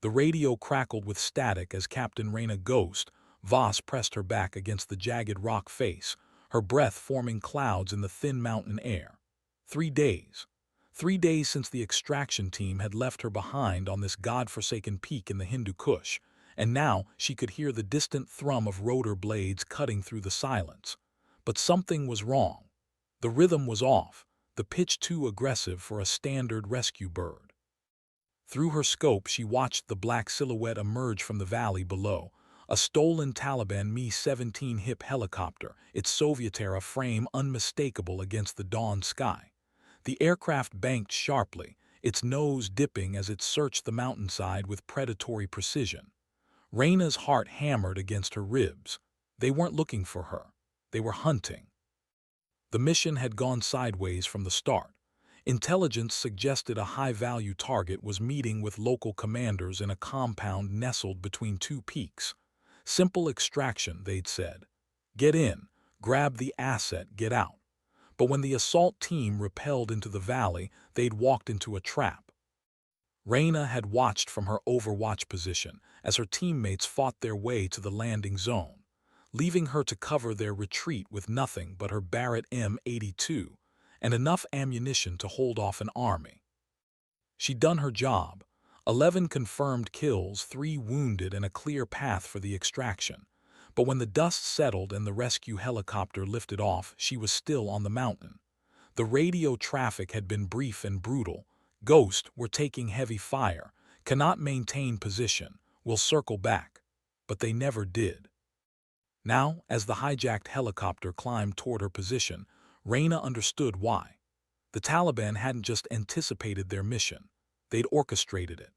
The radio crackled with static as Captain Raina Ghost Voss pressed her back against the jagged rock face, her breath forming clouds in the thin mountain air. 3 days. 3 days since the extraction team had left her behind on this god-forsaken peak in the Hindu Kush, and now she could hear the distant thrum of rotor blades cutting through the silence. But something was wrong. The rhythm was off, the pitch too aggressive for a standard rescue bird. Through her scope she watched the black silhouette emerge from the valley below, a stolen Taliban Mi-17 HIP helicopter, its Soviet-era frame unmistakable against the dawn sky. The aircraft banked sharply, its nose dipping as it searched the mountainside with predatory precision. Raina's heart hammered against her ribs. They weren't looking for her. They were hunting. The mission had gone sideways from the start. Intelligence suggested a high-value target was meeting with local commanders in a compound nestled between two peaks. Simple extraction, they'd said. Get in, grab the asset, get out. But when the assault team rappelled into the valley, they'd walked into a trap. Raina had watched from her overwatch position as her teammates fought their way to the landing zone, leaving her to cover their retreat with nothing but her Barrett M82 and enough ammunition to hold off an army. She'd done her job. 11 confirmed kills, 3 wounded, and a clear path for the extraction. But when the dust settled and the rescue helicopter lifted off, she was still on the mountain. The radio traffic had been brief and brutal. Ghost were taking heavy fire, cannot maintain position, will circle back. But they never did. Now, as the hijacked helicopter climbed toward her position, Raina understood why. The Taliban hadn't just anticipated their mission, they'd orchestrated it.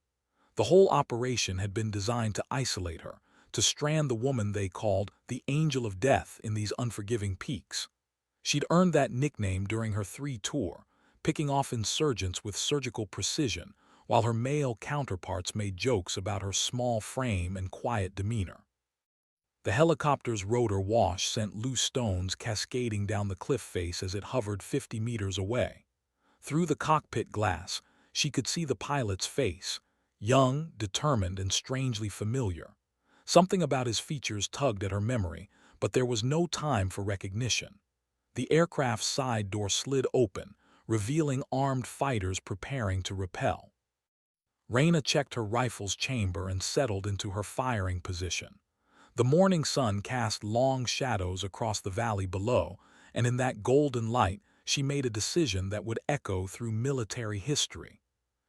The whole operation had been designed to isolate her, to strand the woman they called the Angel of Death in these unforgiving peaks. She'd earned that nickname during her 3 tour, picking off insurgents with surgical precision, while her male counterparts made jokes about her small frame and quiet demeanor. The helicopter's rotor wash sent loose stones cascading down the cliff face as it hovered 50 meters away. Through the cockpit glass, she could see the pilot's face, young, determined, and strangely familiar. Something about his features tugged at her memory, but there was no time for recognition. The aircraft's side door slid open, revealing armed fighters preparing to repel. Raina checked her rifle's chamber and settled into her firing position. The morning sun cast long shadows across the valley below, and in that golden light, she made a decision that would echo through military history.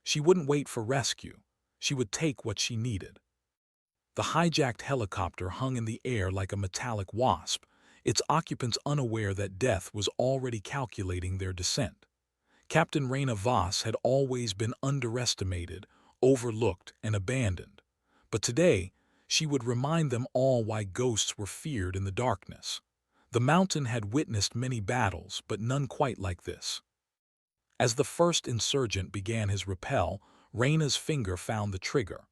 She wouldn't wait for rescue. She would take what she needed. The hijacked helicopter hung in the air like a metallic wasp, its occupants unaware that death was already calculating their descent. Captain Raina Voss had always been underestimated, overlooked, and abandoned. But today, she would remind them all why ghosts were feared in the darkness. The mountain had witnessed many battles, but none quite like this. As the first insurgent began his rappel, Raina's finger found the trigger.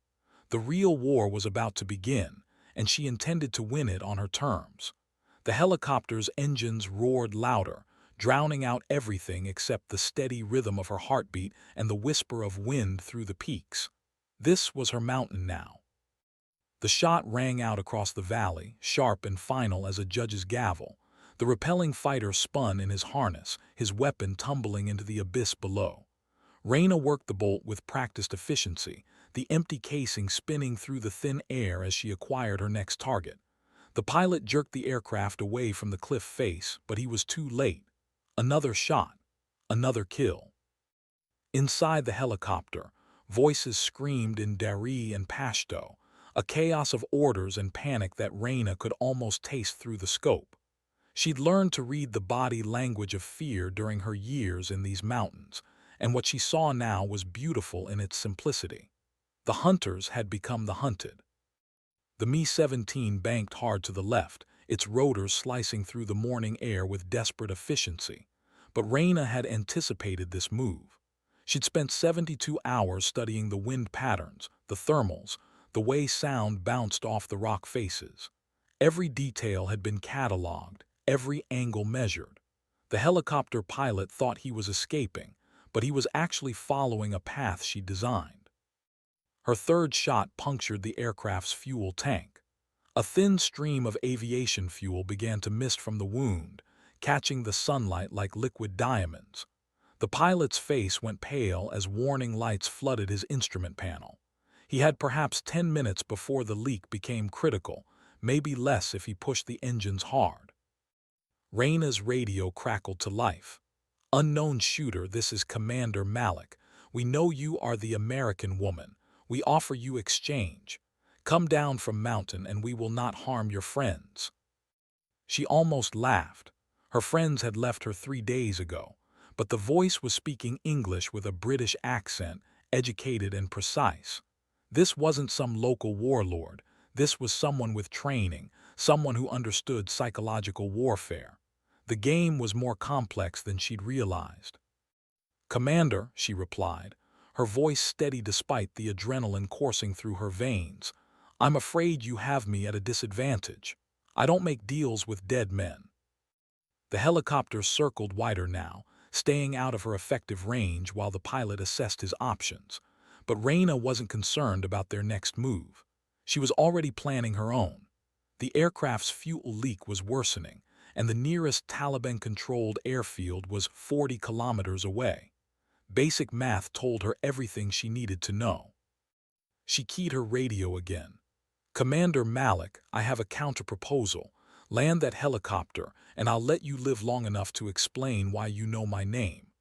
The real war was about to begin, and she intended to win it on her terms. The helicopter's engines roared louder, drowning out everything except the steady rhythm of her heartbeat and the whisper of wind through the peaks. This was her mountain now. The shot rang out across the valley, sharp and final as a judge's gavel. The repelling fighter spun in his harness, his weapon tumbling into the abyss below. Raina worked the bolt with practiced efficiency, the empty casing spinning through the thin air as she acquired her next target. The pilot jerked the aircraft away from the cliff face, but he was too late. Another shot. Another kill. Inside the helicopter, voices screamed in Dari and Pashto, a chaos of orders and panic that Raina could almost taste through the scope. She'd learned to read the body language of fear during her years in these mountains, and what she saw now was beautiful in its simplicity. The hunters had become the hunted. The Mi-17 banked hard to the left, its rotors slicing through the morning air with desperate efficiency. But Raina had anticipated this move. She'd spent 72 hours studying the wind patterns, the thermals, the way sound bounced off the rock faces. Every detail had been cataloged, every angle measured. The helicopter pilot thought he was escaping, but he was actually following a path she designed. Her third shot punctured the aircraft's fuel tank. A thin stream of aviation fuel began to mist from the wound, catching the sunlight like liquid diamonds. The pilot's face went pale as warning lights flooded his instrument panel. He had perhaps 10 minutes before the leak became critical, maybe less if he pushed the engines hard. Raina's radio crackled to life. "Unknown shooter, this is Commander Malik. We know you are the American woman. We offer you exchange. Come down from mountain and we will not harm your friends." She almost laughed. Her friends had left her 3 days ago, but the voice was speaking English with a British accent, educated and precise. This wasn't some local warlord. This was someone with training, someone who understood psychological warfare. The game was more complex than she'd realized. "Commander," she replied, her voice steady despite the adrenaline coursing through her veins, "I'm afraid you have me at a disadvantage. I don't make deals with dead men." The helicopter circled wider now, staying out of her effective range while the pilot assessed his options. But Raina wasn't concerned about their next move. She was already planning her own. The aircraft's fuel leak was worsening, and the nearest Taliban-controlled airfield was 40 kilometers away. Basic math told her everything she needed to know. She keyed her radio again. "Commander Malik, I have a counter-proposal. Land that helicopter, and I'll let you live long enough to explain why you know my name."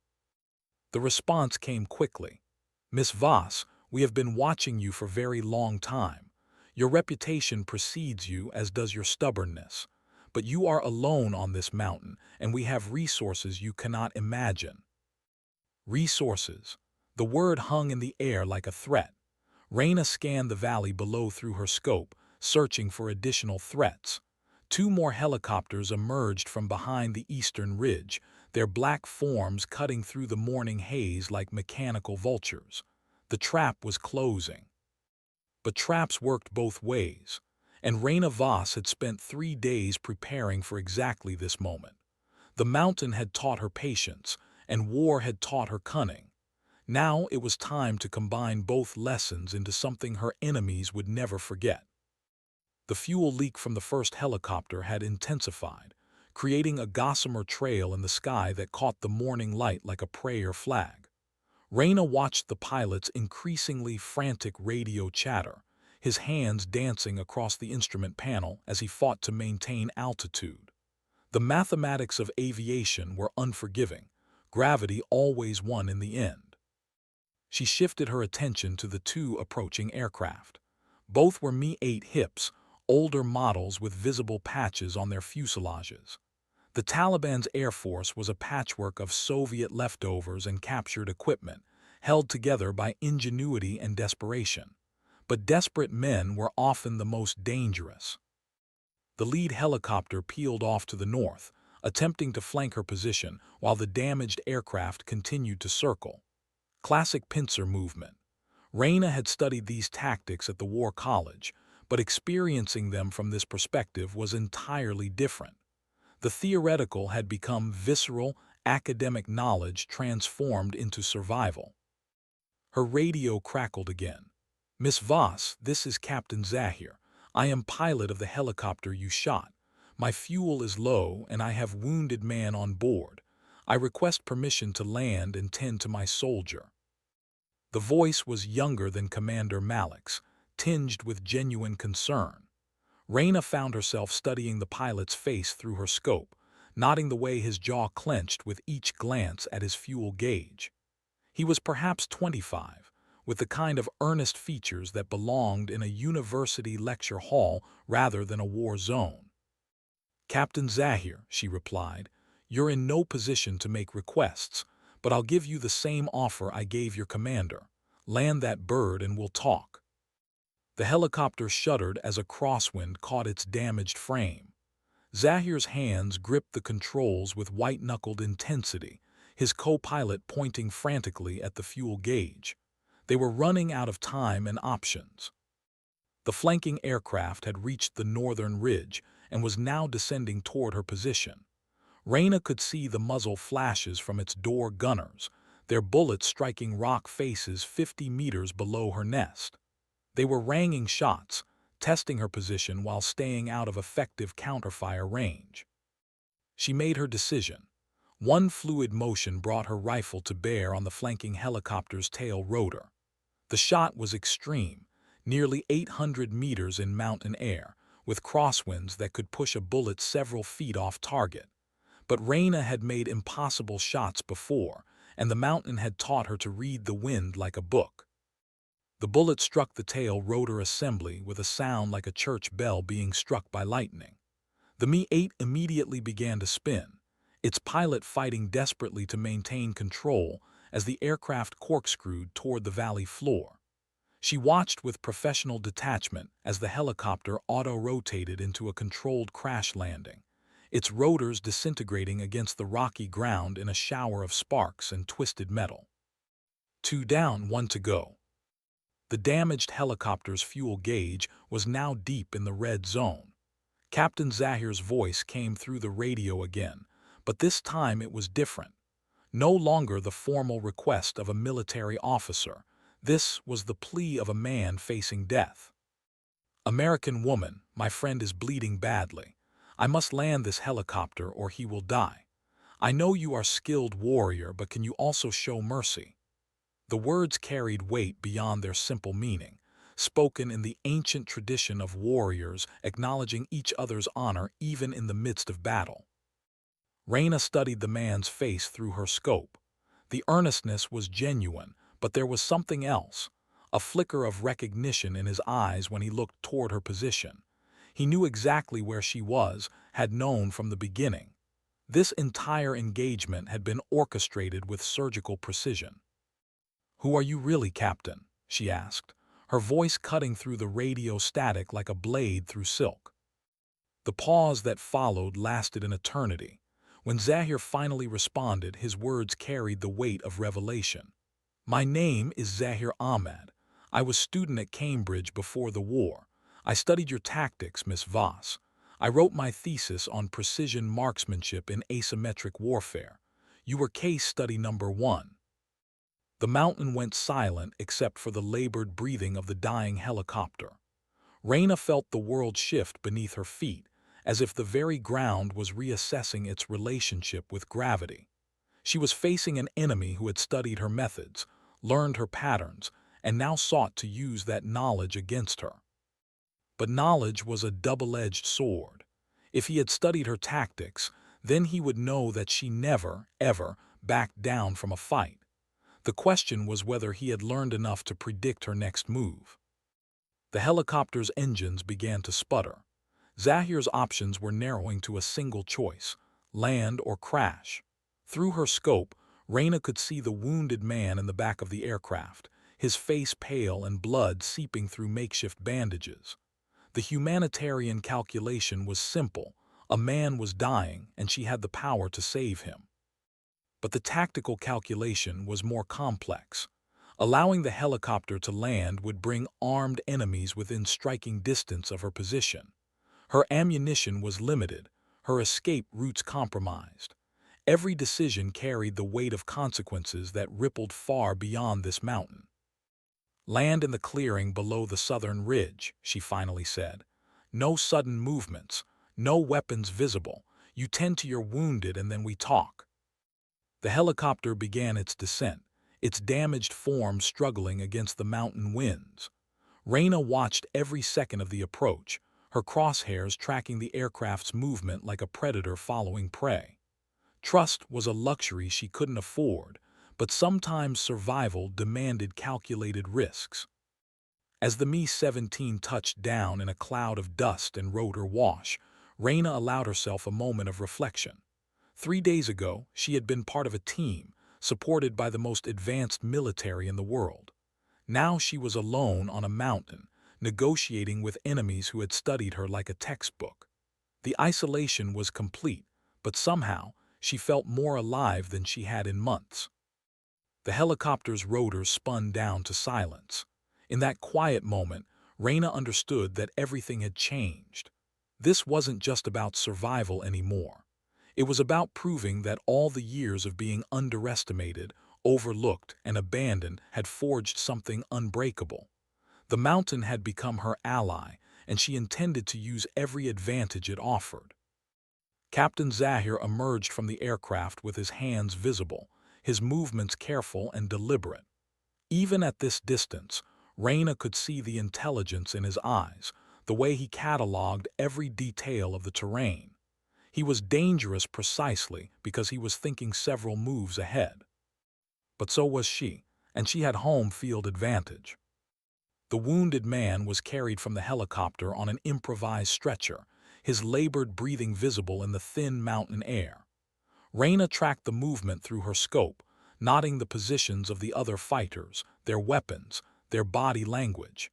The response came quickly. "Miss Voss, we have been watching you for a very long time. Your reputation precedes you, as does your stubbornness. But you are alone on this mountain, and we have resources you cannot imagine." Resources. The word hung in the air like a threat. Raina scanned the valley below through her scope, searching for additional threats. 2 more helicopters emerged from behind the eastern ridge, their black forms cutting through the morning haze like mechanical vultures. The trap was closing. But traps worked both ways, and Raina Voss had spent 3 days preparing for exactly this moment. The mountain had taught her patience, and war had taught her cunning. Now it was time to combine both lessons into something her enemies would never forget. The fuel leak from the first helicopter had intensified, creating a gossamer trail in the sky that caught the morning light like a prayer flag. Raina watched the pilot's increasingly frantic radio chatter, his hands dancing across the instrument panel as he fought to maintain altitude. The mathematics of aviation were unforgiving. Gravity always won in the end. She shifted her attention to the 2 approaching aircraft. Both were Mi-8 hips, older models with visible patches on their fuselages. The Taliban's air force was a patchwork of Soviet leftovers and captured equipment, held together by ingenuity and desperation. But desperate men were often the most dangerous. The lead helicopter peeled off to the north, attempting to flank her position while the damaged aircraft continued to circle. Classic pincer movement. Raina had studied these tactics at the War College, but experiencing them from this perspective was entirely different. The theoretical had become visceral, academic knowledge transformed into survival. Her radio crackled again. "Miss Voss, this is Captain Zahir. I am pilot of the helicopter you shot. My fuel is low and I have wounded man on board. I request permission to land and tend to my soldier." The voice was younger than Commander Malik's, tinged with genuine concern. Raina found herself studying the pilot's face through her scope, noting the way his jaw clenched with each glance at his fuel gauge. He was perhaps 25, with the kind of earnest features that belonged in a university lecture hall rather than a war zone. "Captain Zahir," she replied, "you're in no position to make requests, but I'll give you the same offer I gave your commander. Land that bird and we'll talk." The helicopter shuddered as a crosswind caught its damaged frame. Zahir's hands gripped the controls with white-knuckled intensity, his co-pilot pointing frantically at the fuel gauge. They were running out of time and options. The flanking aircraft had reached the northern ridge and was now descending toward her position. Raina could see the muzzle flashes from its door gunners, their bullets striking rock faces 50 meters below her nest. They were ranging shots, testing her position while staying out of effective counterfire range. She made her decision. One fluid motion brought her rifle to bear on the flanking helicopter's tail rotor. The shot was extreme, nearly 800 meters in mountain air, with crosswinds that could push a bullet several feet off target. But Reyna had made impossible shots before, and the mountain had taught her to read the wind like a book. The bullet struck the tail rotor assembly with a sound like a church bell being struck by lightning. The Mi-8 immediately began to spin, its pilot fighting desperately to maintain control as the aircraft corkscrewed toward the valley floor. She watched with professional detachment as the helicopter auto-rotated into a controlled crash landing, its rotors disintegrating against the rocky ground in a shower of sparks and twisted metal. 2 down, 1 to go. The damaged helicopter's fuel gauge was now deep in the red zone. Captain Zahir's voice came through the radio again, but this time it was different. No longer the formal request of a military officer. This was the plea of a man facing death. "American woman, my friend is bleeding badly. I must land this helicopter or he will die. I know you are a skilled warrior, but can you also show mercy?" The words carried weight beyond their simple meaning, spoken in the ancient tradition of warriors acknowledging each other's honor even in the midst of battle. Reyna studied the man's face through her scope. The earnestness was genuine, but there was something else, a flicker of recognition in his eyes when he looked toward her position. He knew exactly where she was, had known from the beginning. This entire engagement had been orchestrated with surgical precision. "Who are you really, Captain?" she asked, her voice cutting through the radio static like a blade through silk. The pause that followed lasted an eternity. When Zahir finally responded, his words carried the weight of revelation. "My name is Zahir Ahmed. I was student at Cambridge before the war. I studied your tactics, Miss Voss. I wrote my thesis on precision marksmanship in asymmetric warfare. You were case study number 1. The mountain went silent except for the labored breathing of the dying helicopter. Reyna felt the world shift beneath her feet, as if the very ground was reassessing its relationship with gravity. She was facing an enemy who had studied her methods, learned her patterns, and now sought to use that knowledge against her. But knowledge was a double-edged sword. If he had studied her tactics, then he would know that she never, ever backed down from a fight. The question was whether he had learned enough to predict her next move. The helicopter's engines began to sputter. Zahir's options were narrowing to a single choice: land or crash. Through her scope, Reyna could see the wounded man in the back of the aircraft, his face pale and blood seeping through makeshift bandages. The humanitarian calculation was simple: a man was dying, and she had the power to save him. But the tactical calculation was more complex. Allowing the helicopter to land would bring armed enemies within striking distance of her position. Her ammunition was limited, her escape routes compromised. Every decision carried the weight of consequences that rippled far beyond this mountain. "Land in the clearing below the southern ridge," she finally said. "No sudden movements, no weapons visible. You tend to your wounded and then we talk." The helicopter began its descent, its damaged form struggling against the mountain winds. Reyna watched every second of the approach, her crosshairs tracking the aircraft's movement like a predator following prey. Trust was a luxury she couldn't afford, but sometimes survival demanded calculated risks. As the Mi-17 touched down in a cloud of dust and rotor wash, Reyna allowed herself a moment of reflection. 3 days ago, she had been part of a team, supported by the most advanced military in the world. Now she was alone on a mountain, negotiating with enemies who had studied her like a textbook. The isolation was complete, but somehow she felt more alive than she had in months. The helicopter's rotors spun down to silence. In that quiet moment, Reyna understood that everything had changed. This wasn't just about survival anymore. It was about proving that all the years of being underestimated, overlooked, and abandoned had forged something unbreakable. The mountain had become her ally, and she intended to use every advantage it offered. Captain Zahir emerged from the aircraft with his hands visible, his movements careful and deliberate. Even at this distance, Raina could see the intelligence in his eyes, the way he catalogued every detail of the terrain. He was dangerous precisely because he was thinking several moves ahead. But so was she, and she had home field advantage. The wounded man was carried from the helicopter on an improvised stretcher, his labored breathing visible in the thin mountain air. Raina tracked the movement through her scope, noting the positions of the other fighters, their weapons, their body language.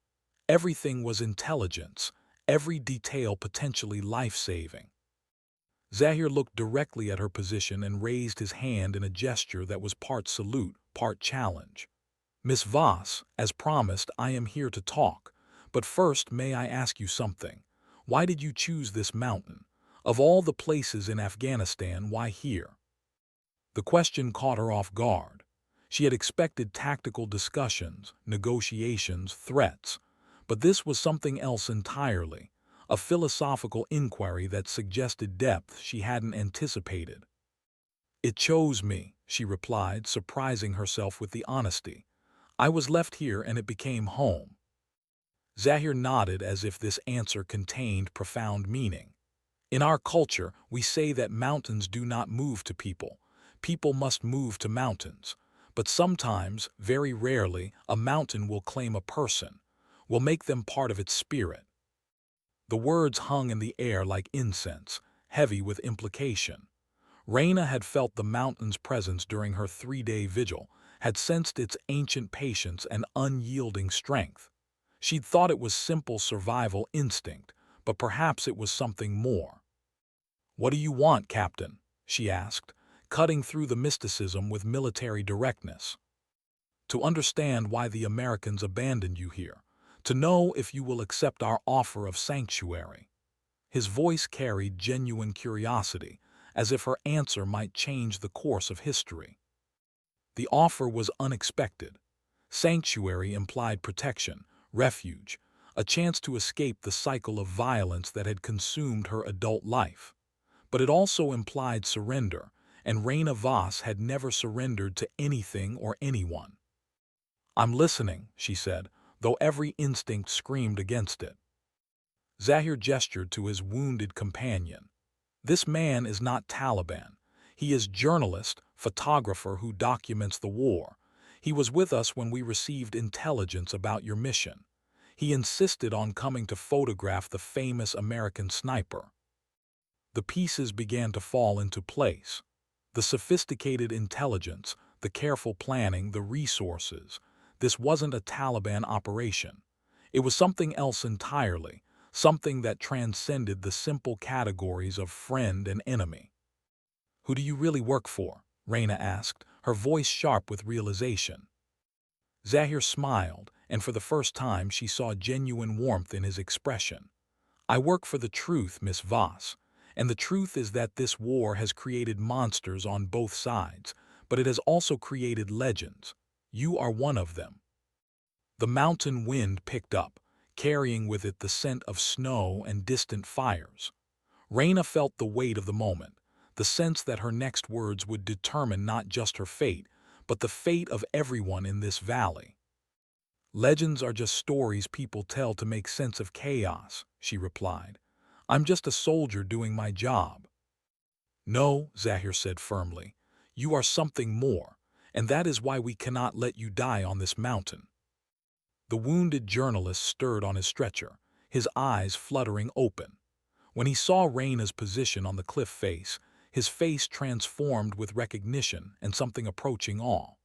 Everything was intelligence, every detail potentially life-saving. Zahir looked directly at her position and raised his hand in a gesture that was part salute, part challenge. "Miss Voss, as promised, I am here to talk. But first, may I ask you something? Why did you choose this mountain? Of all the places in Afghanistan, why here?" The question caught her off guard. She had expected tactical discussions, negotiations, threats. But this was something else entirely, a philosophical inquiry that suggested depth she hadn't anticipated. "It chose me," she replied, surprising herself with the honesty. "I was left here and it became home." Zahir nodded as if this answer contained profound meaning. In our culture, we say that mountains do not move to people. People must move to mountains. But sometimes, very rarely, a mountain will claim a person, will make them part of its spirit. The words hung in the air like incense, heavy with implication. Raina had felt the mountain's presence during her 3-day vigil, had sensed its ancient patience and unyielding strength. She'd thought it was simple survival instinct, but perhaps it was something more. "What do you want, Captain?" she asked, cutting through the mysticism with military directness. "To understand why the Americans abandoned you here, to know if you will accept our offer of sanctuary." His voice carried genuine curiosity, as if her answer might change the course of history. The offer was unexpected. Sanctuary implied protection, refuge, a chance to escape the cycle of violence that had consumed her adult life. But it also implied surrender, and Raina Voss had never surrendered to anything or anyone. "I'm listening," she said, though every instinct screamed against it. Zahir gestured to his wounded companion. "This man is not Taliban. He is journalist, photographer who documents the war. He was with us when we received intelligence about your mission. He insisted on coming to photograph the famous American sniper." The pieces began to fall into place. The sophisticated intelligence, the careful planning, the resources. This wasn't a Taliban operation. It was something else entirely, something that transcended the simple categories of friend and enemy. "Who do you really work for?" Raina asked, her voice sharp with realization. Zahir smiled, and for the first time she saw genuine warmth in his expression. "I work for the truth, Miss Voss. And the truth is that this war has created monsters on both sides, but it has also created legends. You are one of them." The mountain wind picked up, carrying with it the scent of snow and distant fires. Raina felt the weight of the moment, the sense that her next words would determine not just her fate, but the fate of everyone in this valley. "Legends are just stories people tell to make sense of chaos," she replied. "I'm just a soldier doing my job." "No," Zahir said firmly, "you are something more, and that is why we cannot let you die on this mountain." The wounded journalist stirred on his stretcher, his eyes fluttering open. When he saw Raina's position on the cliff face, his face transformed with recognition and something approaching awe.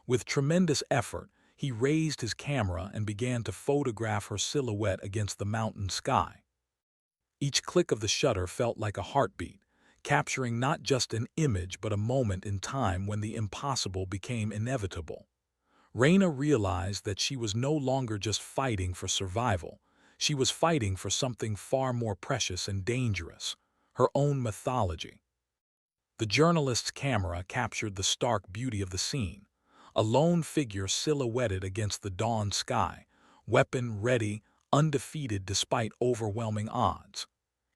With tremendous effort, he raised his camera and began to photograph her silhouette against the mountain sky. Each click of the shutter felt like a heartbeat, capturing not just an image but a moment in time when the impossible became inevitable. Raina realized that she was no longer just fighting for survival. She was fighting for something far more precious and dangerous, her own mythology. The journalist's camera captured the stark beauty of the scene, a lone figure silhouetted against the dawn sky, weapon ready, undefeated despite overwhelming odds.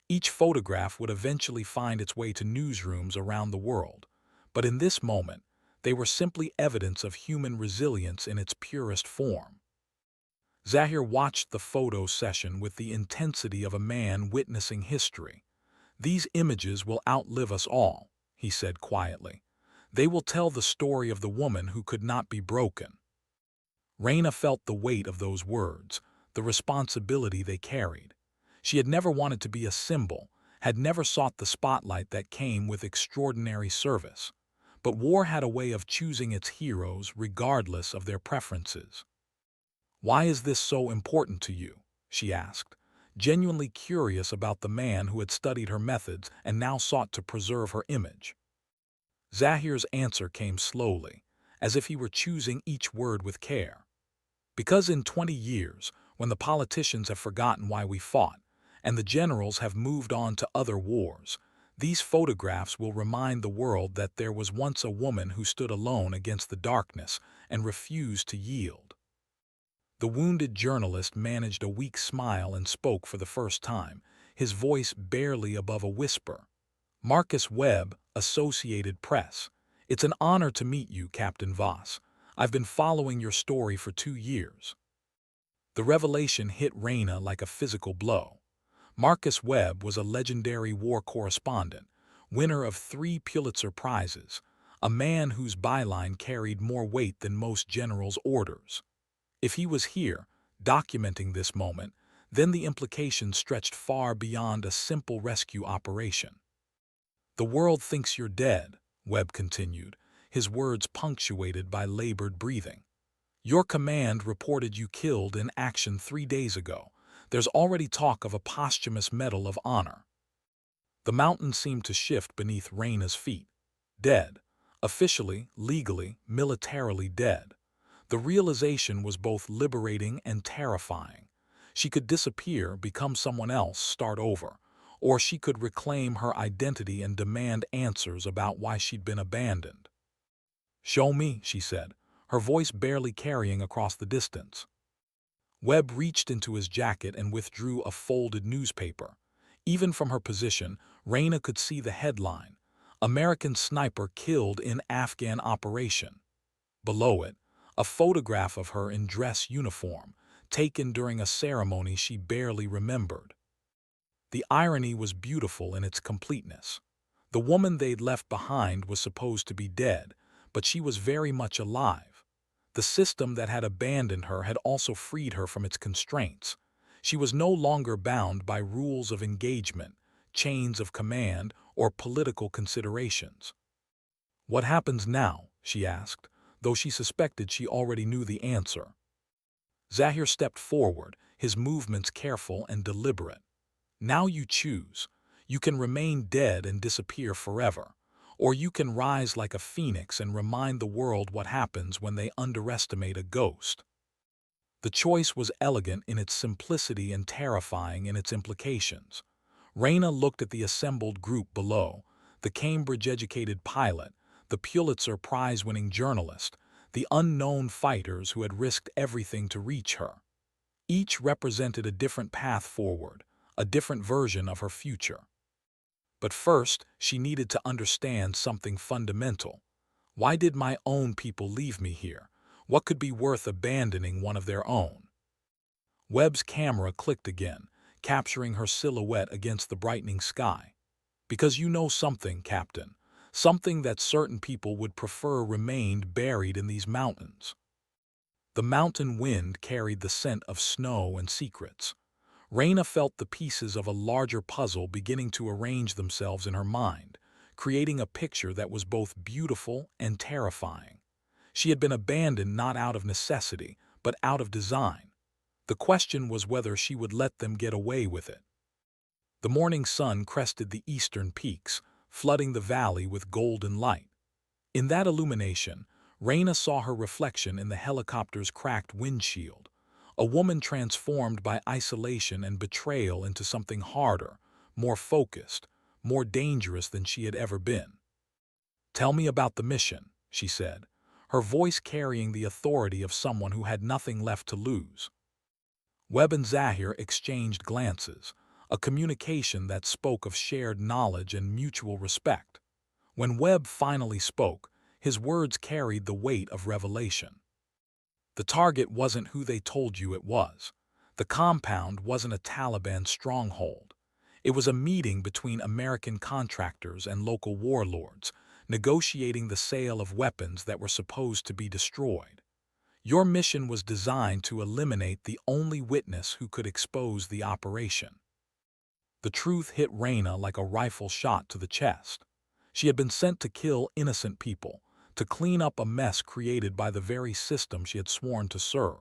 Each photograph would eventually find its way to newsrooms around the world, but in this moment, they were simply evidence of human resilience in its purest form. Zahir watched the photo session with the intensity of a man witnessing history. "These images will outlive us all," he said quietly. "They will tell the story of the woman who could not be broken." Raina felt the weight of those words, the responsibility they carried. She had never wanted to be a symbol, had never sought the spotlight that came with extraordinary service. But war had a way of choosing its heroes regardless of their preferences. "Why is this so important to you?" she asked, genuinely curious about the man who had studied her methods and now sought to preserve her image. Zahir's answer came slowly, as if he were choosing each word with care. "Because in 20 years, when the politicians have forgotten why we fought, and the generals have moved on to other wars, these photographs will remind the world that there was once a woman who stood alone against the darkness and refused to yield." The wounded journalist managed a weak smile and spoke for the first time, his voice barely above a whisper. "Marcus Webb, Associated Press. It's an honor to meet you, Captain Voss. I've been following your story for 2 years." The revelation hit Raina like a physical blow. Marcus Webb was a legendary war correspondent, winner of 3 Pulitzer Prizes, a man whose byline carried more weight than most generals' orders. If he was here, documenting this moment, then the implications stretched far beyond a simple rescue operation. "The world thinks you're dead," Webb continued, his words punctuated by labored breathing. "Your command reported you killed in action 3 days ago. There's already talk of a posthumous Medal of Honor." The mountain seemed to shift beneath Raina's feet. Dead. Officially, legally, militarily dead. The realization was both liberating and terrifying. She could disappear, become someone else, start over. Or she could reclaim her identity and demand answers about why she'd been abandoned. "Show me," she said, her voice barely carrying across the distance. Webb reached into his jacket and withdrew a folded newspaper. Even from her position, Raina could see the headline, "American Sniper Killed in Afghan Operation." Below it, a photograph of her in dress uniform, taken during a ceremony she barely remembered. The irony was beautiful in its completeness. The woman they'd left behind was supposed to be dead, but she was very much alive. The system that had abandoned her had also freed her from its constraints. She was no longer bound by rules of engagement, chains of command, or political considerations. "What happens now?" she asked, though she suspected she already knew the answer. Zahir stepped forward, his movements careful and deliberate. "Now you choose. You can remain dead and disappear forever. Or you can rise like a phoenix and remind the world what happens when they underestimate a ghost." The choice was elegant in its simplicity and terrifying in its implications. Raina looked at the assembled group below, the Cambridge-educated pilot, the Pulitzer Prize-winning journalist, the unknown fighters who had risked everything to reach her. Each represented a different path forward, a different version of her future. But first, she needed to understand something fundamental. Why did my own people leave me here? What could be worth abandoning one of their own? Webb's camera clicked again, capturing her silhouette against the brightening sky. "Because you know something, Captain. Something that certain people would prefer remained buried in these mountains." The mountain wind carried the scent of snow and secrets. Raina felt the pieces of a larger puzzle beginning to arrange themselves in her mind, creating a picture that was both beautiful and terrifying. She had been abandoned not out of necessity, but out of design. The question was whether she would let them get away with it. The morning sun crested the eastern peaks, flooding the valley with golden light. In that illumination, Raina saw her reflection in the helicopter's cracked windshield, a woman transformed by isolation and betrayal into something harder, more focused, more dangerous than she had ever been. "Tell me about the mission," she said, her voice carrying the authority of someone who had nothing left to lose. Webb and Zahir exchanged glances, a communication that spoke of shared knowledge and mutual respect. When Webb finally spoke, his words carried the weight of revelation. The target wasn't who they told you it was. The compound wasn't a Taliban stronghold. It was a meeting between American contractors and local warlords, negotiating the sale of weapons that were supposed to be destroyed. Your mission was designed to eliminate the only witness who could expose the operation. The truth hit Reyna like a rifle shot to the chest. She had been sent to kill innocent people, to clean up a mess created by the very system she had sworn to serve.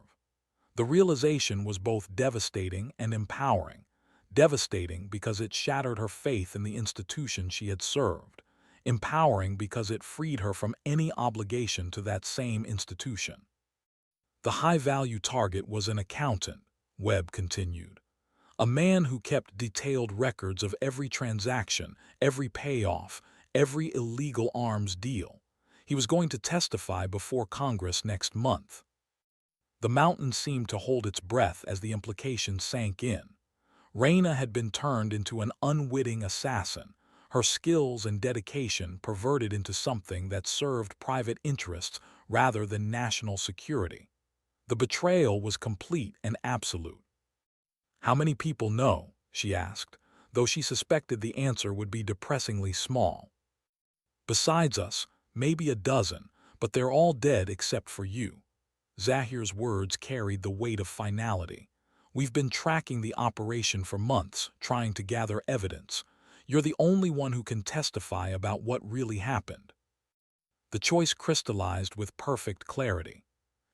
The realization was both devastating and empowering. Devastating because it shattered her faith in the institution she had served. Empowering because it freed her from any obligation to that same institution. The high-value target was an accountant, Webb continued. A man who kept detailed records of every transaction, every payoff, every illegal arms deal. He was going to testify before Congress next month. The mountain seemed to hold its breath as the implication sank in. Reyna had been turned into an unwitting assassin, her skills and dedication perverted into something that served private interests rather than national security. The betrayal was complete and absolute. "How many people know?" she asked, though she suspected the answer would be depressingly small. "Besides us, maybe a dozen, but they're all dead except for you." Zahir's words carried the weight of finality. "We've been tracking the operation for months, trying to gather evidence. You're the only one who can testify about what really happened." The choice crystallized with perfect clarity.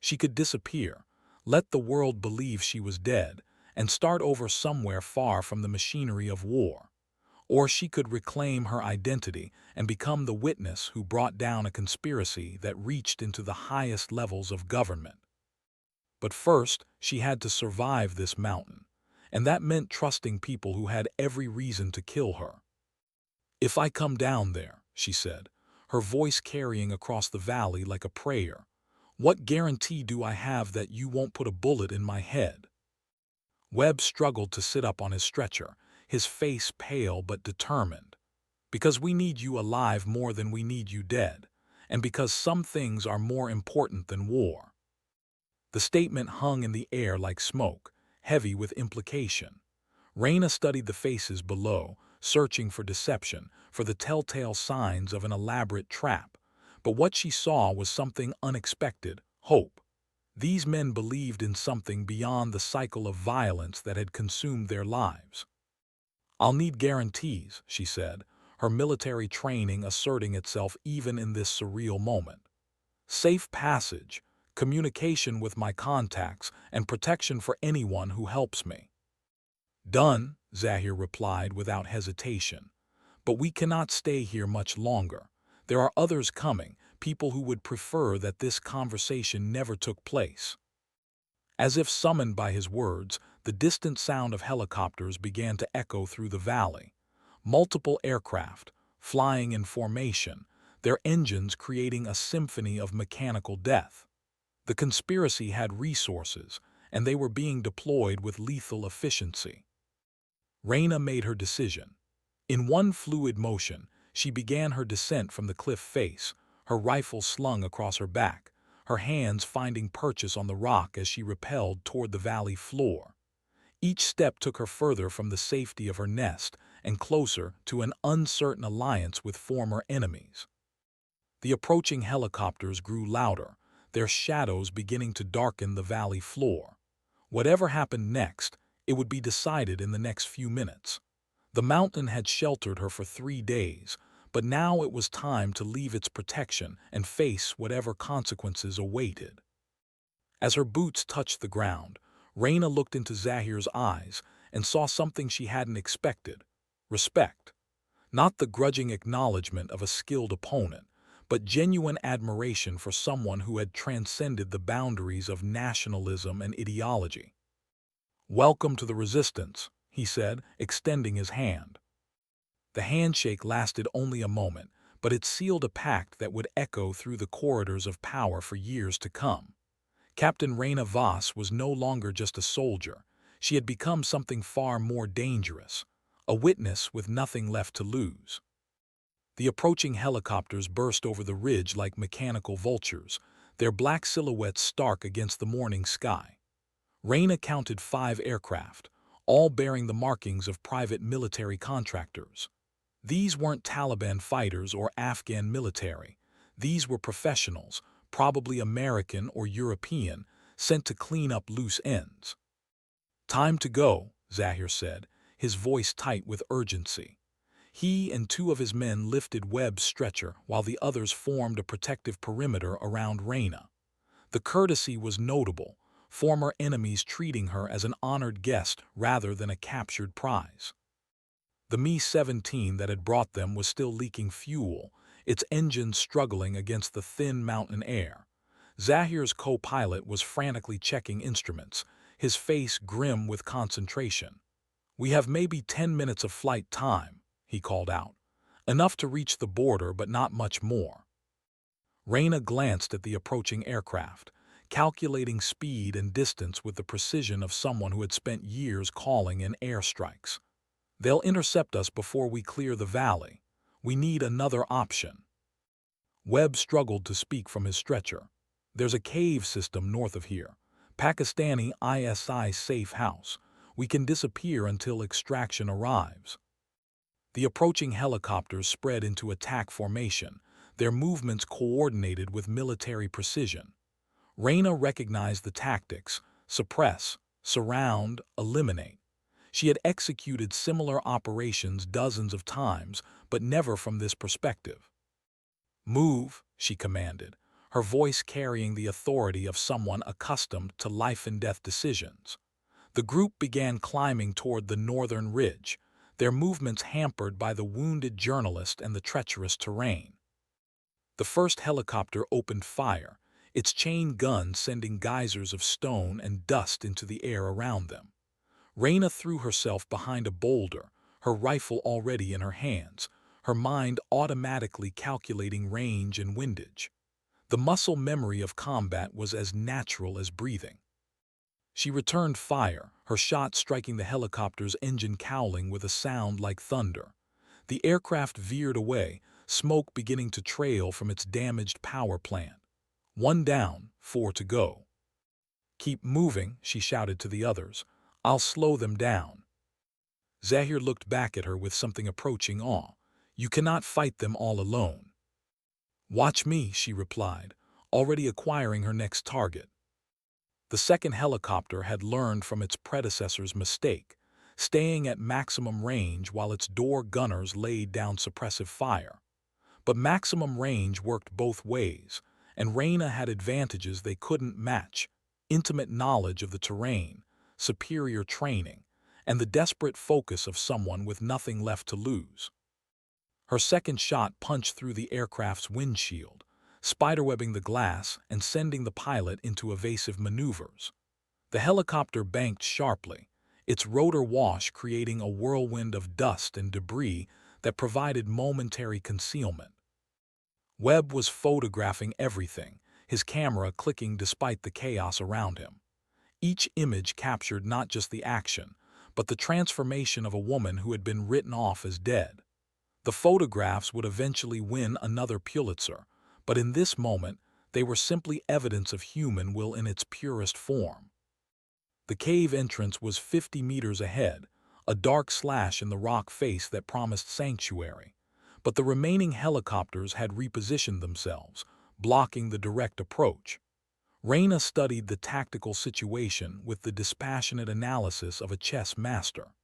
She could disappear, let the world believe she was dead, and start over somewhere far from the machinery of war. Or she could reclaim her identity and become the witness who brought down a conspiracy that reached into the highest levels of government. But first, she had to survive this mountain, and that meant trusting people who had every reason to kill her. "If I come down there," she said, her voice carrying across the valley like a prayer, "what guarantee do I have that you won't put a bullet in my head?" Webb struggled to sit up on his stretcher, his face pale but determined. "Because we need you alive more than we need you dead, and because some things are more important than war." The statement hung in the air like smoke, heavy with implication. Reyna studied the faces below, searching for deception, for the telltale signs of an elaborate trap. But what she saw was something unexpected: hope. These men believed in something beyond the cycle of violence that had consumed their lives. "I'll need guarantees," she said, her military training asserting itself even in this surreal moment. "Safe passage, communication with my contacts, and protection for anyone who helps me." "Done," Zahir replied without hesitation. "But we cannot stay here much longer. There are others coming, people who would prefer that this conversation never took place." As if summoned by his words, the distant sound of helicopters began to echo through the valley. Multiple aircraft, flying in formation, their engines creating a symphony of mechanical death. The conspiracy had resources, and they were being deployed with lethal efficiency. Reyna made her decision. In one fluid motion, she began her descent from the cliff face, her rifle slung across her back, her hands finding purchase on the rock as she rappelled toward the valley floor. Each step took her further from the safety of her nest and closer to an uncertain alliance with former enemies. The approaching helicopters grew louder, their shadows beginning to darken the valley floor. Whatever happened next, it would be decided in the next few minutes. The mountain had sheltered her for 3 days, but now it was time to leave its protection and face whatever consequences awaited. As her boots touched the ground, Reyna looked into Zahir's eyes and saw something she hadn't expected: respect. Not the grudging acknowledgement of a skilled opponent, but genuine admiration for someone who had transcended the boundaries of nationalism and ideology. "Welcome to the resistance," he said, extending his hand. The handshake lasted only a moment, but it sealed a pact that would echo through the corridors of power for years to come. Captain Reyna Voss was no longer just a soldier. She had become something far more dangerous, a witness with nothing left to lose. The approaching helicopters burst over the ridge like mechanical vultures, their black silhouettes stark against the morning sky. Raina counted 5 aircraft, all bearing the markings of private military contractors. These weren't Taliban fighters or Afghan military. These were professionals, probably American or European, sent to clean up loose ends. "Time to go," Zahir said, his voice tight with urgency. He and 2 of his men lifted Webb's stretcher while the others formed a protective perimeter around Raina. The courtesy was notable, former enemies treating her as an honored guest rather than a captured prize. The Mi-17 that had brought them was still leaking fuel, its engine struggling against the thin mountain air. Zahir's co-pilot was frantically checking instruments, his face grim with concentration. "We have maybe 10 minutes of flight time," he called out. "Enough to reach the border, but not much more." Raina glanced at the approaching aircraft, calculating speed and distance with the precision of someone who had spent years calling in airstrikes. "They'll intercept us before we clear the valley. We need another option." Webb struggled to speak from his stretcher. "There's a cave system north of here. Pakistani ISI safe house. We can disappear until extraction arrives." The approaching helicopters spread into attack formation, their movements coordinated with military precision. Raina recognized the tactics: suppress, surround, eliminate. She had executed similar operations dozens of times, but never from this perspective. "Move," she commanded, her voice carrying the authority of someone accustomed to life-and-death decisions. The group began climbing toward the northern ridge, their movements hampered by the wounded journalist and the treacherous terrain. The first helicopter opened fire, its chain gun sending geysers of stone and dust into the air around them. Raina threw herself behind a boulder, her rifle already in her hands, her mind automatically calculating range and windage. The muscle memory of combat was as natural as breathing. She returned fire, her shot striking the helicopter's engine cowling with a sound like thunder. The aircraft veered away, smoke beginning to trail from its damaged power plant. 1 down, 4 to go. "Keep moving," she shouted to the others. "I'll slow them down." Zahir looked back at her with something approaching awe. "You cannot fight them all alone." "Watch me," she replied, already acquiring her next target. The second helicopter had learned from its predecessor's mistake, staying at maximum range while its door gunners laid down suppressive fire. But maximum range worked both ways, and Raina had advantages they couldn't match: intimate knowledge of the terrain, superior training, and the desperate focus of someone with nothing left to lose. Her second shot punched through the aircraft's windshield, spiderwebbing the glass and sending the pilot into evasive maneuvers. The helicopter banked sharply, its rotor wash creating a whirlwind of dust and debris that provided momentary concealment. Webb was photographing everything, his camera clicking despite the chaos around him. Each image captured not just the action, but the transformation of a woman who had been written off as dead. The photographs would eventually win another Pulitzer, but in this moment, they were simply evidence of human will in its purest form. The cave entrance was 50 meters ahead, a dark slash in the rock face that promised sanctuary, but the remaining helicopters had repositioned themselves, blocking the direct approach. Raina studied the tactical situation with the dispassionate analysis of a chess master.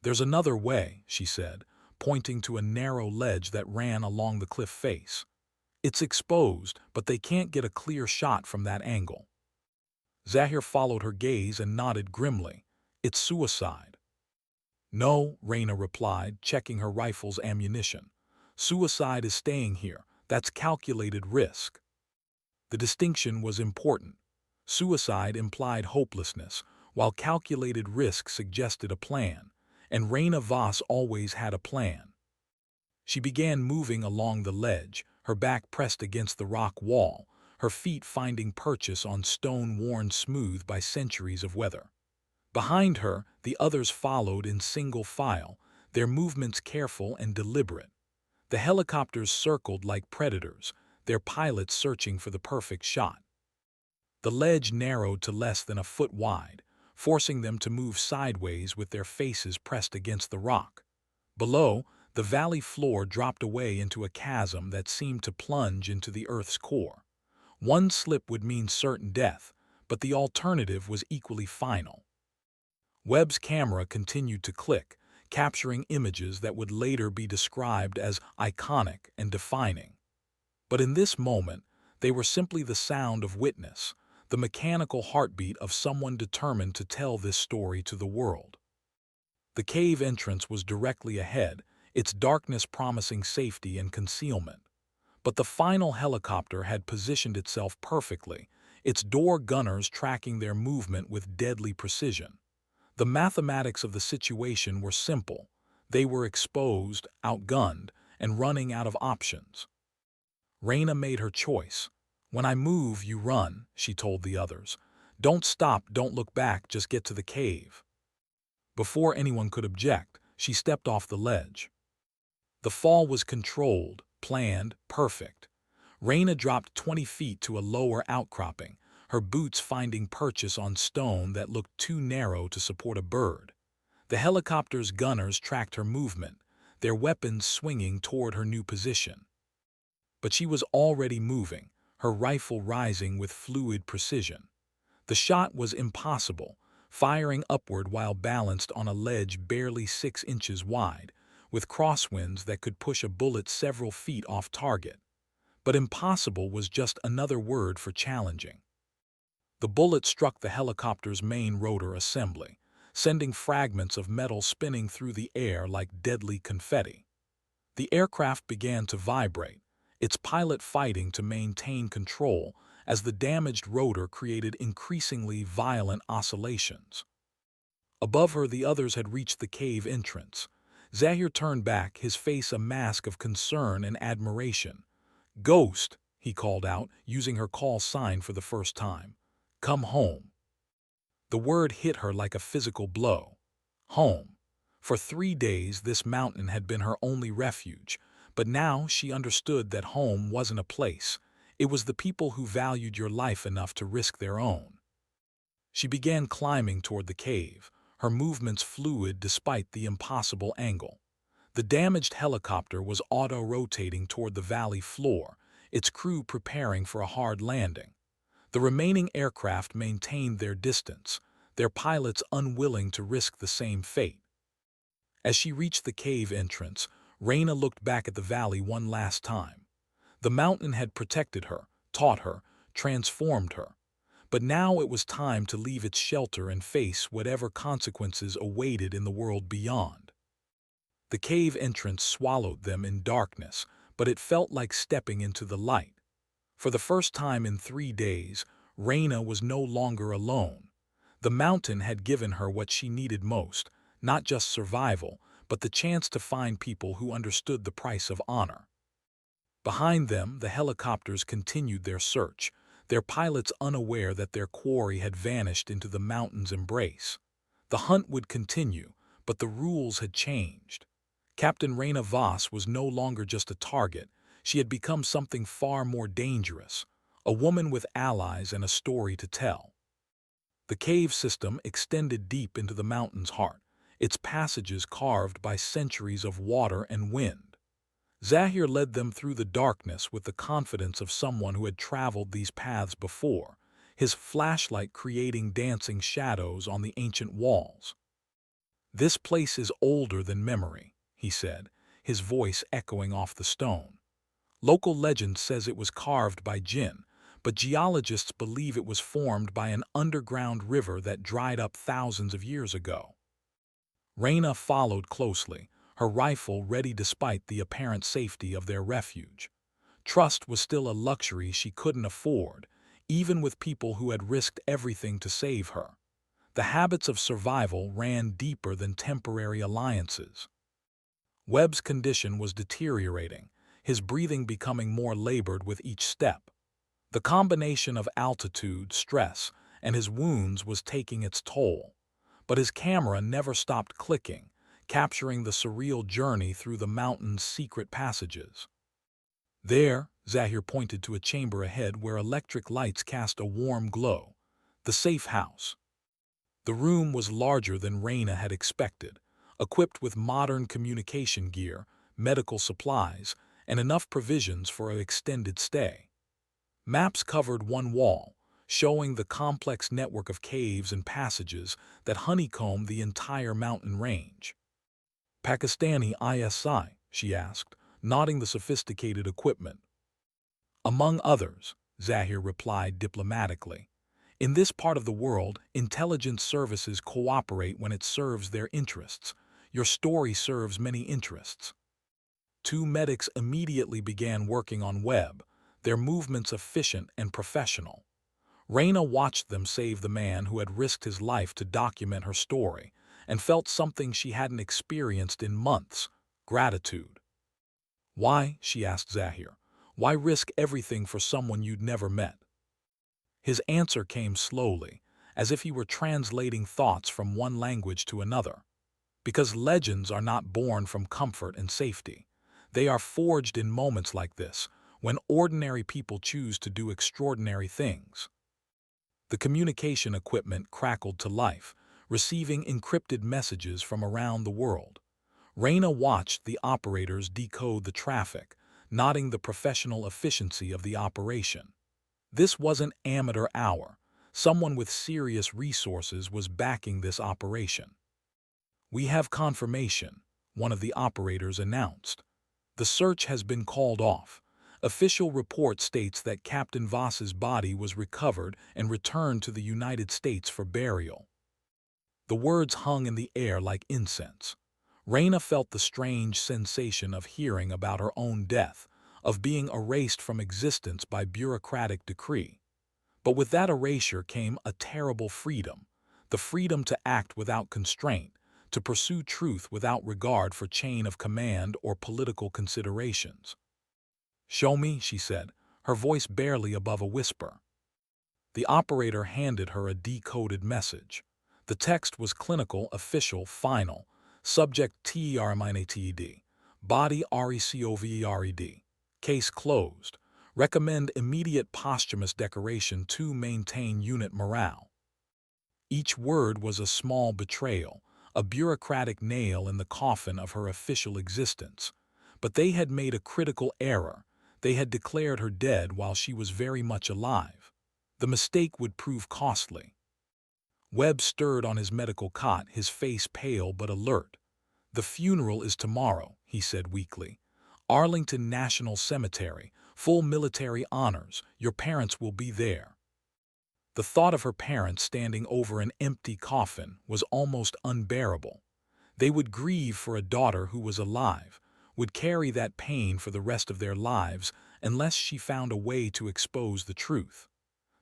"There's another way," she said, pointing to a narrow ledge that ran along the cliff face. "It's exposed, but they can't get a clear shot from that angle." Zahir followed her gaze and nodded grimly. "It's suicide." "No," Raina replied, checking her rifle's ammunition. "Suicide is staying here. That's calculated risk." The distinction was important. Suicide implied hopelessness, while calculated risk suggested a plan, and Raina Voss always had a plan. She began moving along the ledge, her back pressed against the rock wall, her feet finding purchase on stone worn smooth by centuries of weather. Behind her, the others followed in single file, their movements careful and deliberate. The helicopters circled like predators, their pilots searching for the perfect shot. The ledge narrowed to less than a foot wide, forcing them to move sideways with their faces pressed against the rock. Below, the valley floor dropped away into a chasm that seemed to plunge into the Earth's core. One slip would mean certain death, but the alternative was equally final. Webb's camera continued to click, capturing images that would later be described as iconic and defining. But in this moment, they were simply the sound of witness, the mechanical heartbeat of someone determined to tell this story to the world. The cave entrance was directly ahead, its darkness promising safety and concealment. But the final helicopter had positioned itself perfectly, its door gunners tracking their movement with deadly precision. The mathematics of the situation were simple. They were exposed, outgunned, and running out of options. Raina made her choice. "When I move, you run," she told the others. "Don't stop, don't look back, just get to the cave." Before anyone could object, she stepped off the ledge. The fall was controlled, planned, perfect. Raina dropped 20 feet to a lower outcropping, her boots finding purchase on stone that looked too narrow to support a bird. The helicopter's gunners tracked her movement, their weapons swinging toward her new position. But she was already moving, her rifle rising with fluid precision. The shot was impossible, firing upward while balanced on a ledge barely 6 inches wide, with crosswinds that could push a bullet several feet off target. But impossible was just another word for challenging. The bullet struck the helicopter's main rotor assembly, sending fragments of metal spinning through the air like deadly confetti. The aircraft began to vibrate, its pilot fighting to maintain control as the damaged rotor created increasingly violent oscillations. Above her, the others had reached the cave entrance. Zahir turned back, his face a mask of concern and admiration. "Ghost," he called out, using her call sign for the first time. "Come home." The word hit her like a physical blow. Home. For 3 days, this mountain had been her only refuge, but now she understood that home wasn't a place. It was the people who valued your life enough to risk their own. She began climbing toward the cave, her movements fluid despite the impossible angle. The damaged helicopter was auto-rotating toward the valley floor, its crew preparing for a hard landing. The remaining aircraft maintained their distance, their pilots unwilling to risk the same fate. As she reached the cave entrance, Raina looked back at the valley one last time. The mountain had protected her, taught her, transformed her. But now it was time to leave its shelter and face whatever consequences awaited in the world beyond. The cave entrance swallowed them in darkness, but it felt like stepping into the light. For the first time in 3 days, Raina was no longer alone. The mountain had given her what she needed most, not just survival, but the chance to find people who understood the price of honor. Behind them, the helicopters continued their search, their pilots unaware that their quarry had vanished into the mountain's embrace. The hunt would continue, but the rules had changed. Captain Raina Voss was no longer just a target. She had become something far more dangerous, a woman with allies and a story to tell. The cave system extended deep into the mountain's heart, its passages carved by centuries of water and wind. Zahir led them through the darkness with the confidence of someone who had traveled these paths before, his flashlight creating dancing shadows on the ancient walls. "This place is older than memory," he said, his voice echoing off the stone. "Local legend says it was carved by jinn, but geologists believe it was formed by an underground river that dried up thousands of years ago." Raina followed closely, her rifle ready despite the apparent safety of their refuge. Trust was still a luxury she couldn't afford, even with people who had risked everything to save her. The habits of survival ran deeper than temporary alliances. Webb's condition was deteriorating, his breathing becoming more labored with each step. The combination of altitude, stress, and his wounds was taking its toll. But his camera never stopped clicking, capturing the surreal journey through the mountain's secret passages. There, Zahir pointed to a chamber ahead where electric lights cast a warm glow. The safe house. The room was larger than Raina had expected, equipped with modern communication gear, medical supplies, and enough provisions for an extended stay. Maps covered one wall, showing the complex network of caves and passages that honeycombed the entire mountain range. Pakistani ISI, she asked, nodding the sophisticated equipment. Among others, Zahir replied diplomatically. In this part of the world, intelligence services cooperate when it serves their interests. Your story serves many interests. Two medics immediately began working on Webb, their movements efficient and professional. Raina watched them save the man who had risked his life to document her story, and felt something she hadn't experienced in months: gratitude. Why, she asked Zahir, why risk everything for someone you'd never met? His answer came slowly, as if he were translating thoughts from one language to another. Because legends are not born from comfort and safety. They are forged in moments like this, when ordinary people choose to do extraordinary things. The communication equipment crackled to life, receiving encrypted messages from around the world. Raina watched the operators decode the traffic, noting the professional efficiency of the operation. This wasn't amateur hour. Someone with serious resources was backing this operation. We have confirmation, one of the operators announced. The search has been called off. Official report states that Captain Voss's body was recovered and returned to the United States for burial. The words hung in the air like incense. Raina felt the strange sensation of hearing about her own death, of being erased from existence by bureaucratic decree. But with that erasure came a terrible freedom, the freedom to act without constraint, to pursue truth without regard for chain of command or political considerations. "Show me," she said, her voice barely above a whisper. The operator handed her a decoded message. The text was clinical, official, final. Subject TERMINATED. Body RECOVERED. Case closed. Recommend immediate posthumous decoration to maintain unit morale. Each word was a small betrayal, a bureaucratic nail in the coffin of her official existence. But they had made a critical error. They had declared her dead while she was very much alive. The mistake would prove costly. Webb stirred on his medical cot, his face pale but alert. "The funeral is tomorrow," he said weakly. "Arlington National Cemetery, full military honors. Your parents will be there." The thought of her parents standing over an empty coffin was almost unbearable. They would grieve for a daughter who was alive, would carry that pain for the rest of their lives unless she found a way to expose the truth.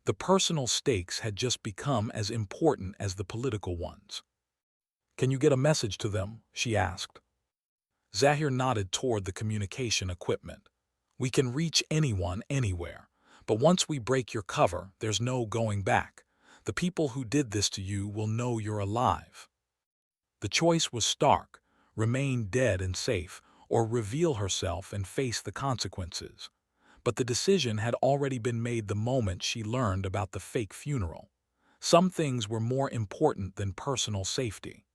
The personal stakes had just become as important as the political ones. "Can you get a message to them?" she asked. Zahir nodded toward the communication equipment. "We can reach anyone, anywhere. But once we break your cover, there's no going back. The people who did this to you will know you're alive." The choice was stark: remain dead and safe, or reveal herself and face the consequences. But the decision had already been made the moment she learned about the fake funeral. Some things were more important than personal safety.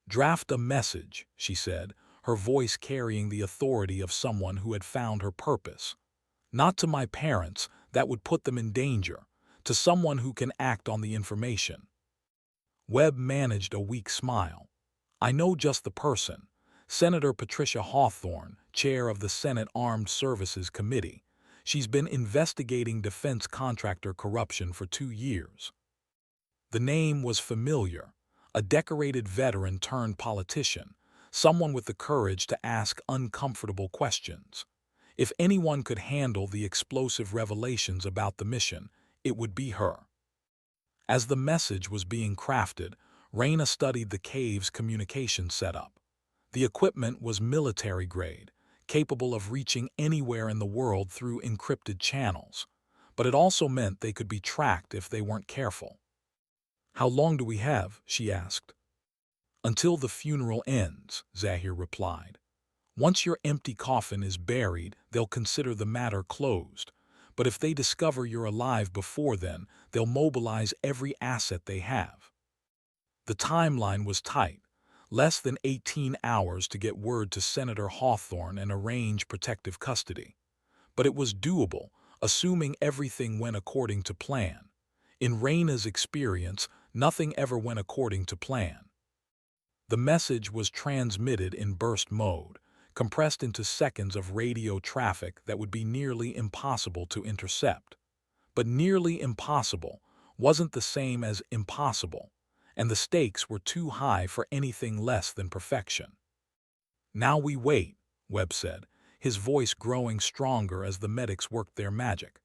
"Draft a message," she said, her voice carrying the authority of someone who had found her purpose. "Not to my parents, that would put them in danger. To someone who can act on the information." Webb managed a weak smile. "I know just the person. Senator Patricia Hawthorne, chair of the Senate Armed Services Committee. She's been investigating defense contractor corruption for 2 years." The name was familiar. A decorated veteran turned politician, someone with the courage to ask uncomfortable questions. If anyone could handle the explosive revelations about the mission, it would be her. As the message was being crafted, Raina studied the cave's communication setup. The equipment was military-grade, capable of reaching anywhere in the world through encrypted channels, but it also meant they could be tracked if they weren't careful. How long do we have? She asked. Until the funeral ends, Zahir replied. Once your empty coffin is buried, they'll consider the matter closed. But if they discover you're alive before then, they'll mobilize every asset they have. The timeline was tight. Less than 18 hours to get word to Senator Hawthorne and arrange protective custody. But it was doable, assuming everything went according to plan. In Raina's experience, nothing ever went according to plan. The message was transmitted in burst mode, compressed into seconds of radio traffic that would be nearly impossible to intercept. But nearly impossible wasn't the same as impossible, and the stakes were too high for anything less than perfection. Now we wait, Webb said, his voice growing stronger as the medics worked their magic,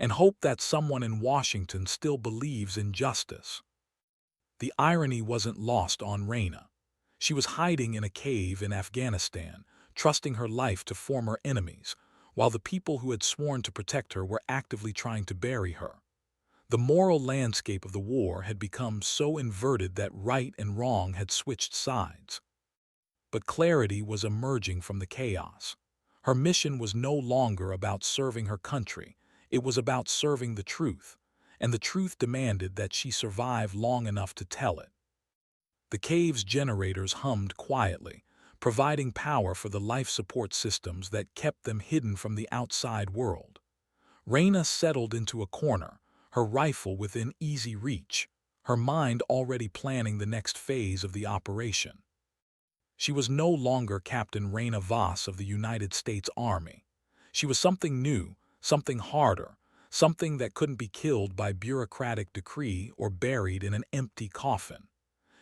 and hope that someone in Washington still believes in justice. The irony wasn't lost on Raina. She was hiding in a cave in Afghanistan, trusting her life to former enemies, while the people who had sworn to protect her were actively trying to bury her. The moral landscape of the war had become so inverted that right and wrong had switched sides. But clarity was emerging from the chaos. Her mission was no longer about serving her country, it was about serving the truth, and the truth demanded that she survive long enough to tell it. The cave's generators hummed quietly, providing power for the life support systems that kept them hidden from the outside world. Raina settled into a corner, her rifle within easy reach, her mind already planning the next phase of the operation. She was no longer Captain Raina Voss of the United States Army. She was something new, something harder, something that couldn't be killed by bureaucratic decree or buried in an empty coffin.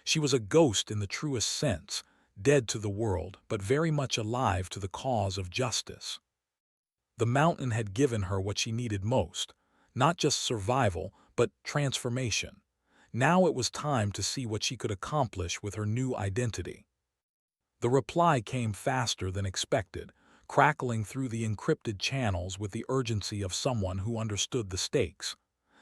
She was a ghost in the truest sense, dead to the world, but very much alive to the cause of justice. The mountain had given her what she needed most, not just survival, but transformation. Now it was time to see what she could accomplish with her new identity. The reply came faster than expected, crackling through the encrypted channels with the urgency of someone who understood the stakes.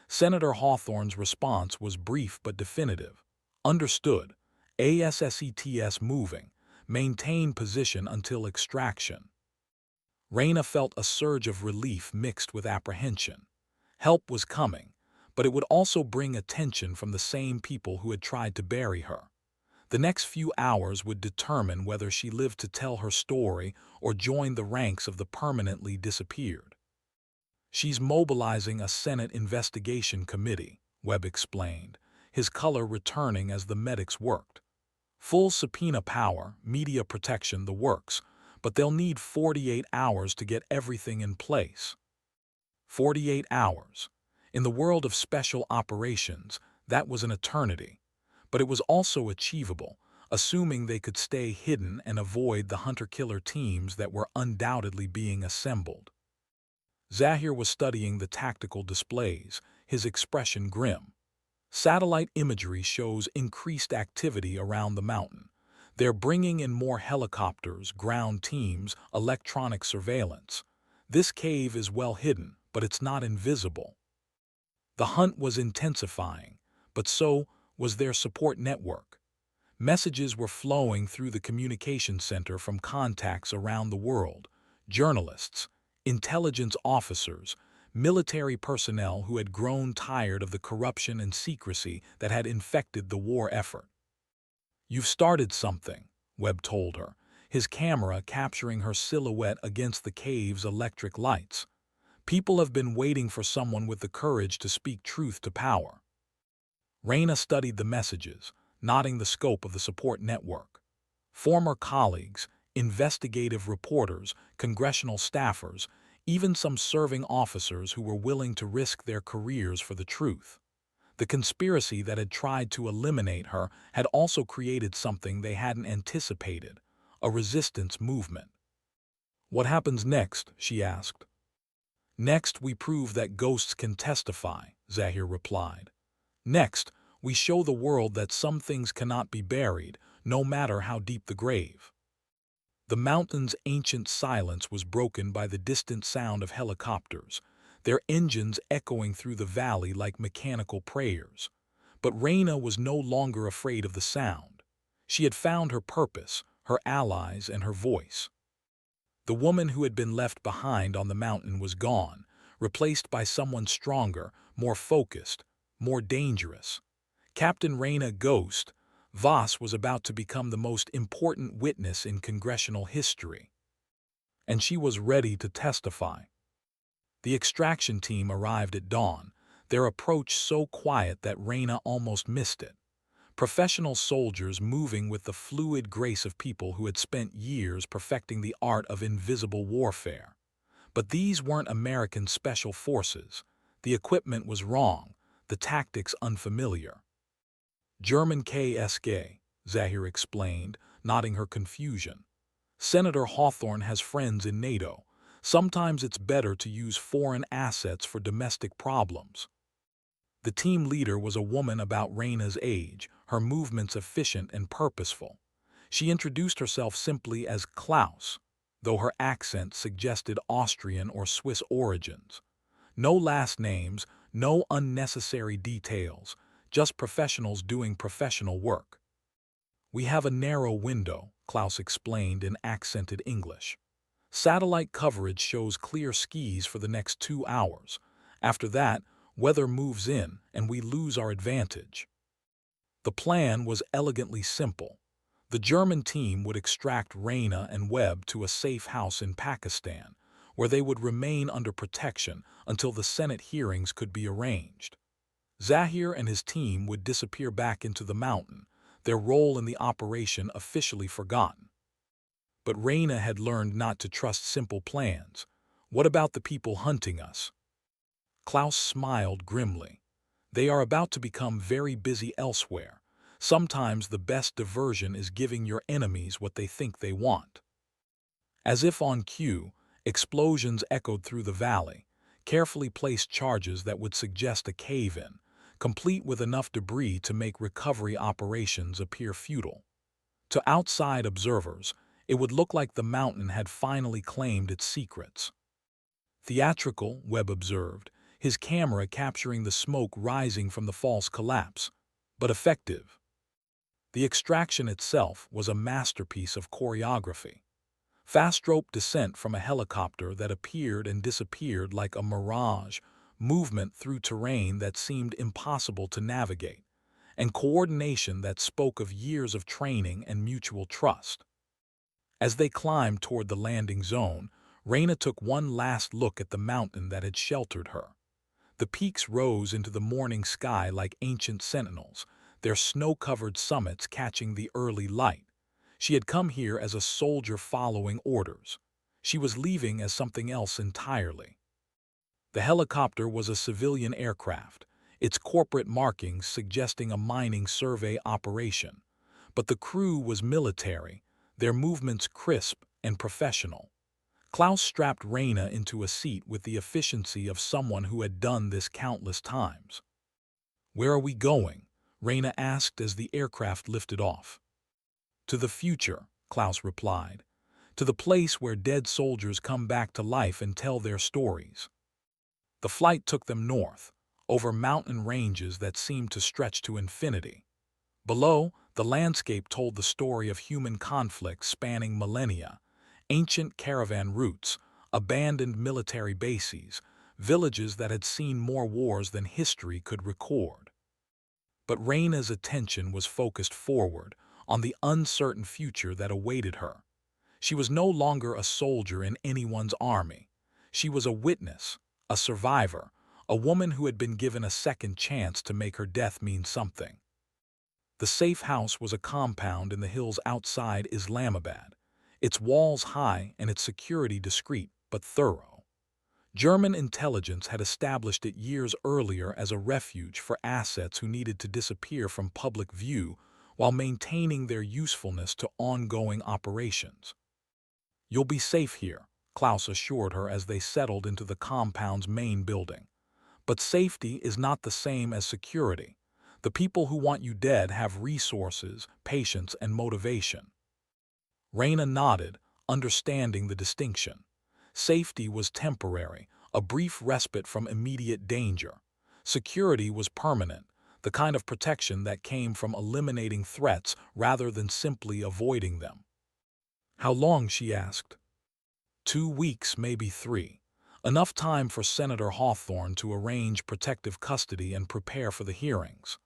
Senator Hawthorne's response was brief but definitive. Understood. ASSETS moving. Maintain position until extraction. Raina felt a surge of relief mixed with apprehension. Help was coming, but it would also bring attention from the same people who had tried to bury her. The next few hours would determine whether she lived to tell her story or join the ranks of the permanently disappeared. She's mobilizing a Senate investigation committee, Webb explained, his color returning as the medics worked. Full subpoena power, media protection, the works, but they'll need 48 hours to get everything in place. 48 hours. In the world of special operations, that was an eternity. But it was also achievable, assuming they could stay hidden and avoid the hunter-killer teams that were undoubtedly being assembled. Zahir was studying the tactical displays, his expression grim. Satellite imagery shows increased activity around the mountain. They're bringing in more helicopters, ground teams, electronic surveillance. This cave is well hidden, but it's not invisible. The hunt was intensifying, but so was their support network. Messages were flowing through the communication center from contacts around the world, journalists, intelligence officers, military personnel who had grown tired of the corruption and secrecy that had infected the war effort. "You've started something," Webb told her, his camera capturing her silhouette against the cave's electric lights. "People have been waiting for someone with the courage to speak truth to power." Raina studied the messages, nodding the scope of the support network. Former colleagues, investigative reporters, congressional staffers, even some serving officers who were willing to risk their careers for the truth. The conspiracy that had tried to eliminate her had also created something they hadn't anticipated, a resistance movement. "What happens next?" she asked. "Next, we prove that ghosts can testify," Zahir replied. "Next, we show the world that some things cannot be buried, no matter how deep the grave." The mountain's ancient silence was broken by the distant sound of helicopters, their engines echoing through the valley like mechanical prayers. But Reyna was no longer afraid of the sound. She had found her purpose, her allies, and her voice. The woman who had been left behind on the mountain was gone, replaced by someone stronger, more focused, more dangerous. Captain Reyna Ghost, Voss was about to become the most important witness in congressional history. And she was ready to testify. The extraction team arrived at dawn, their approach so quiet that Reyna almost missed it. Professional soldiers moving with the fluid grace of people who had spent years perfecting the art of invisible warfare. But these weren't American special forces. The equipment was wrong, the tactics unfamiliar. German KSK, Zahir explained, nodding her confusion. Senator Hawthorne has friends in NATO. Sometimes it's better to use foreign assets for domestic problems. The team leader was a woman about Reyna's age, her movements efficient and purposeful. She introduced herself simply as Klaus, though her accent suggested Austrian or Swiss origins. No last names, no unnecessary details, just professionals doing professional work. "We have a narrow window," Klaus explained in accented English. "Satellite coverage shows clear skies for the next 2 hours. After that, weather moves in and we lose our advantage." The plan was elegantly simple. The German team would extract Reyna and Webb to a safe house in Pakistan, where they would remain under protection until the Senate hearings could be arranged. Zahir and his team would disappear back into the mountain, their role in the operation officially forgotten. But Reyna had learned not to trust simple plans. "What about the people hunting us?" Klaus smiled grimly. "They are about to become very busy elsewhere. Sometimes the best diversion is giving your enemies what they think they want." As if on cue, explosions echoed through the valley, carefully placed charges that would suggest a cave-in, complete with enough debris to make recovery operations appear futile. To outside observers, it would look like the mountain had finally claimed its secrets. "Theatrical," Webb observed, his camera capturing the smoke rising from the false collapse, but effective. The extraction itself was a masterpiece of choreography. Fast rope descent from a helicopter that appeared and disappeared like a mirage, movement through terrain that seemed impossible to navigate, and coordination that spoke of years of training and mutual trust. As they climbed toward the landing zone, Reyna took one last look at the mountain that had sheltered her. The peaks rose into the morning sky like ancient sentinels, their snow-covered summits catching the early light. She had come here as a soldier following orders. She was leaving as something else entirely. The helicopter was a civilian aircraft, its corporate markings suggesting a mining survey operation. But the crew was military, their movements crisp and professional. Klaus strapped Reyna into a seat with the efficiency of someone who had done this countless times. "Where are we going?" Reyna asked as the aircraft lifted off. "To the future," Klaus replied. "To the place where dead soldiers come back to life and tell their stories." The flight took them north, over mountain ranges that seemed to stretch to infinity. Below, the landscape told the story of human conflict spanning millennia, ancient caravan routes, abandoned military bases, villages that had seen more wars than history could record. But Reyna's attention was focused forward, on the uncertain future that awaited her. She was no longer a soldier in anyone's army. She was a witness, a survivor, a woman who had been given a second chance to make her death mean something. The safe house was a compound in the hills outside Islamabad, its walls high and its security discreet but thorough. German intelligence had established it years earlier as a refuge for assets who needed to disappear from public view while maintaining their usefulness to ongoing operations. "You'll be safe here," Klaus assured her as they settled into the compound's main building. "But safety is not the same as security. The people who want you dead have resources, patience, and motivation." Reyna nodded, understanding the distinction. Safety was temporary, a brief respite from immediate danger. Security was permanent, the kind of protection that came from eliminating threats rather than simply avoiding them. "How long?" she asked. 2 weeks, maybe 3. Enough time for Senator Hawthorne to arrange protective custody and prepare for the hearings.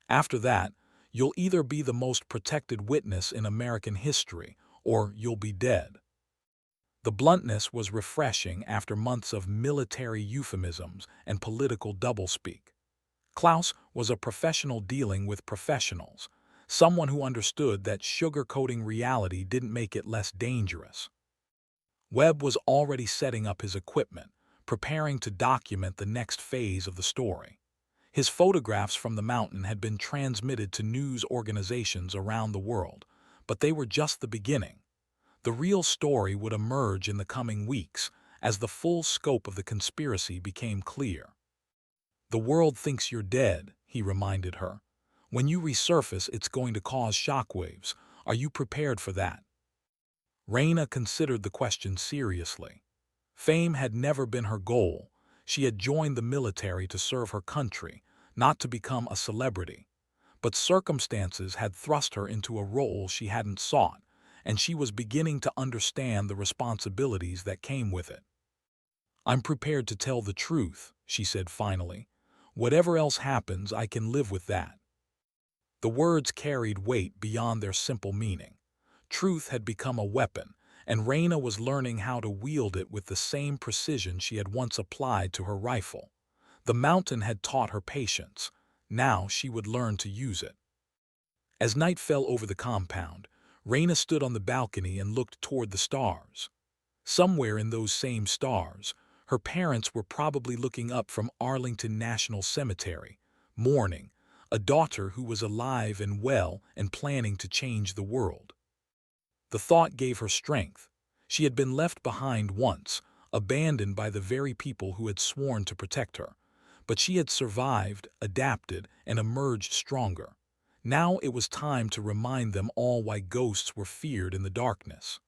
After that, you'll either be the most protected witness in American history, or you'll be dead. The bluntness was refreshing after months of military euphemisms and political doublespeak. Klaus was a professional dealing with professionals, someone who understood that sugarcoating reality didn't make it less dangerous. Webb was already setting up his equipment, preparing to document the next phase of the story. His photographs from the mountain had been transmitted to news organizations around the world, but they were just the beginning. The real story would emerge in the coming weeks as the full scope of the conspiracy became clear. "The world thinks you're dead," he reminded her. "When you resurface, it's going to cause shockwaves. Are you prepared for that?" Raina considered the question seriously. Fame had never been her goal. She had joined the military to serve her country, not to become a celebrity. But circumstances had thrust her into a role she hadn't sought, and she was beginning to understand the responsibilities that came with it. "I'm prepared to tell the truth," she said finally. "Whatever else happens, I can live with that." The words carried weight beyond their simple meaning. Truth had become a weapon, and Raina was learning how to wield it with the same precision she had once applied to her rifle. The mountain had taught her patience. Now she would learn to use it. As night fell over the compound, Raina stood on the balcony and looked toward the stars. Somewhere in those same stars, her parents were probably looking up from Arlington National Cemetery, mourning, a daughter who was alive and well and planning to change the world. The thought gave her strength. She had been left behind once, abandoned by the very people who had sworn to protect her. But she had survived, adapted, and emerged stronger. Now it was time to remind them all why ghosts were feared in the darkness.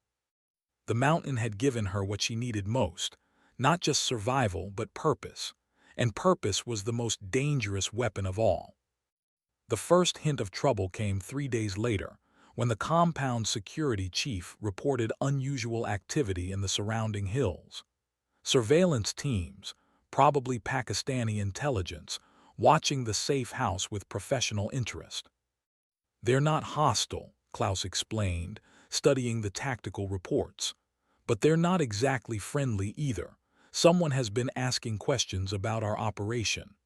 The mountain had given her what she needed most, not just survival, but purpose. And purpose was the most dangerous weapon of all. The first hint of trouble came 3 days later, when the compound security chief reported unusual activity in the surrounding hills. Surveillance teams, probably Pakistani intelligence, watching the safe house with professional interest. "They're not hostile," Klaus explained, studying the tactical reports. "But they're not exactly friendly either. Someone has been asking questions about our operation."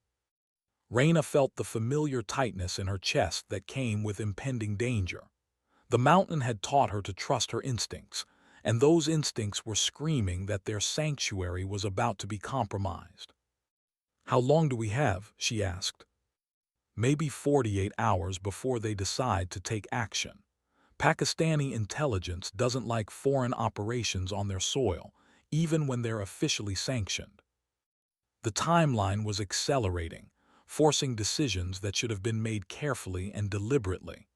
Raina felt the familiar tightness in her chest that came with impending danger. The mountain had taught her to trust her instincts, and those instincts were screaming that their sanctuary was about to be compromised. "How long do we have?" she asked. "Maybe 48 hours before they decide to take action. Pakistani intelligence doesn't like foreign operations on their soil, even when they're officially sanctioned." The timeline was accelerating, forcing decisions that should have been made carefully and deliberately.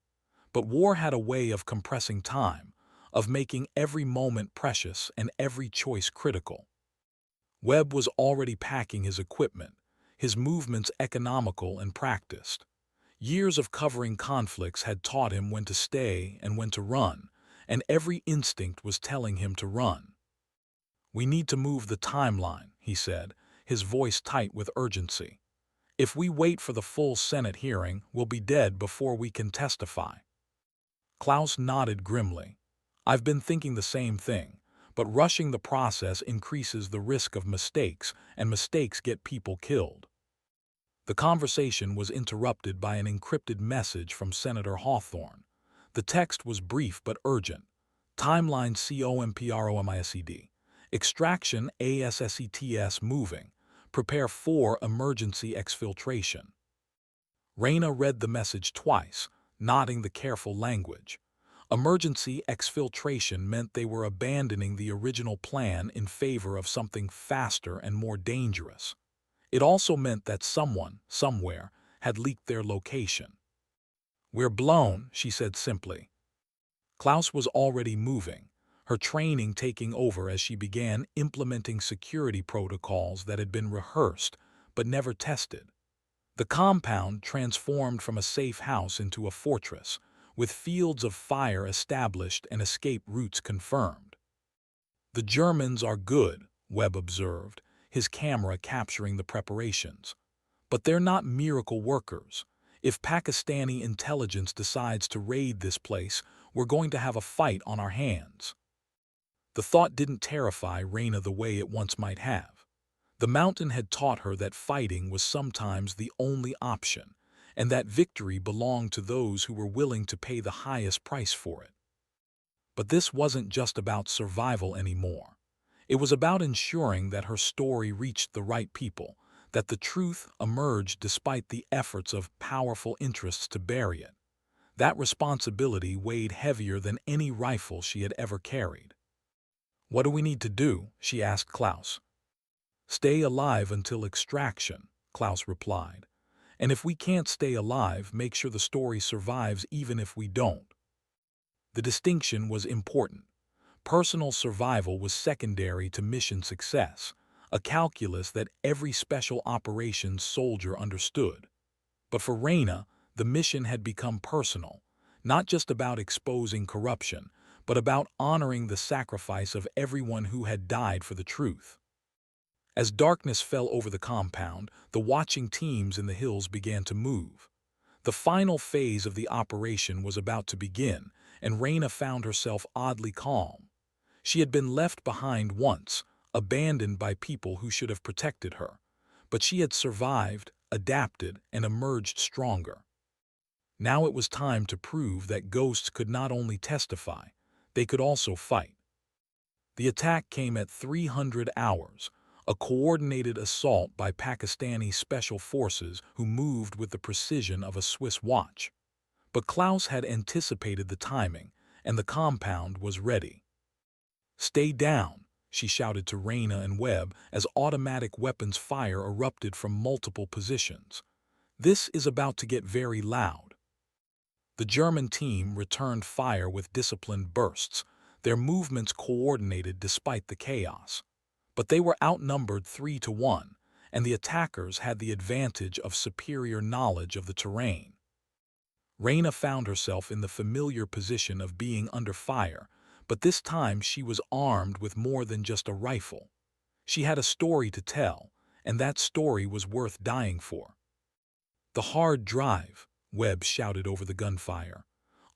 But war had a way of compressing time, of making every moment precious and every choice critical. Webb was already packing his equipment, his movements economical and practiced. Years of covering conflicts had taught him when to stay and when to run, and every instinct was telling him to run. "We need to move the timeline," he said, his voice tight with urgency. "If we wait for the full Senate hearing, we'll be dead before we can testify." Klaus nodded grimly. "I've been thinking the same thing, but rushing the process increases the risk of mistakes, and mistakes get people killed." The conversation was interrupted by an encrypted message from Senator Hawthorne. The text was brief but urgent. "Timeline COMPROMISED. Extraction ASSETS moving. Prepare for emergency exfiltration." Raina read the message twice, nodding the careful language. Emergency exfiltration meant they were abandoning the original plan in favor of something faster and more dangerous. It also meant that someone, somewhere, had leaked their location. "We're blown," she said simply. Klaus was already moving, her training taking over as she began implementing security protocols that had been rehearsed but never tested. The compound transformed from a safe house into a fortress, with fields of fire established and escape routes confirmed. "The Germans are good," Webb observed, his camera capturing the preparations. "But they're not miracle workers. If Pakistani intelligence decides to raid this place, we're going to have a fight on our hands." The thought didn't terrify Raina the way it once might have. The mountain had taught her that fighting was sometimes the only option, and that victory belonged to those who were willing to pay the highest price for it. But this wasn't just about survival anymore. It was about ensuring that her story reached the right people, that the truth emerged despite the efforts of powerful interests to bury it. That responsibility weighed heavier than any rifle she had ever carried. "What do we need to do?" she asked Klaus. "Stay alive until extraction," Klaus replied. "And if we can't stay alive, make sure the story survives even if we don't." The distinction was important. Personal survival was secondary to mission success, a calculus that every special operations soldier understood. But for Raina, the mission had become personal, not just about exposing corruption, but about honoring the sacrifice of everyone who had died for the truth. As darkness fell over the compound, the watching teams in the hills began to move. The final phase of the operation was about to begin, and Raina found herself oddly calm. She had been left behind once, abandoned by people who should have protected her. But she had survived, adapted, and emerged stronger. Now it was time to prove that ghosts could not only testify, they could also fight. The attack came at 300 hours, a coordinated assault by Pakistani special forces who moved with the precision of a Swiss watch. But Klaus had anticipated the timing, and the compound was ready. "Stay down," she shouted to Raina and Webb as automatic weapons fire erupted from multiple positions. "This is about to get very loud." The German team returned fire with disciplined bursts, their movements coordinated despite the chaos. But they were outnumbered 3-1, and the attackers had the advantage of superior knowledge of the terrain. Raina found herself in the familiar position of being under fire, but this time she was armed with more than just a rifle. She had a story to tell, and that story was worth dying for. "The hard drive," Webb shouted over the gunfire.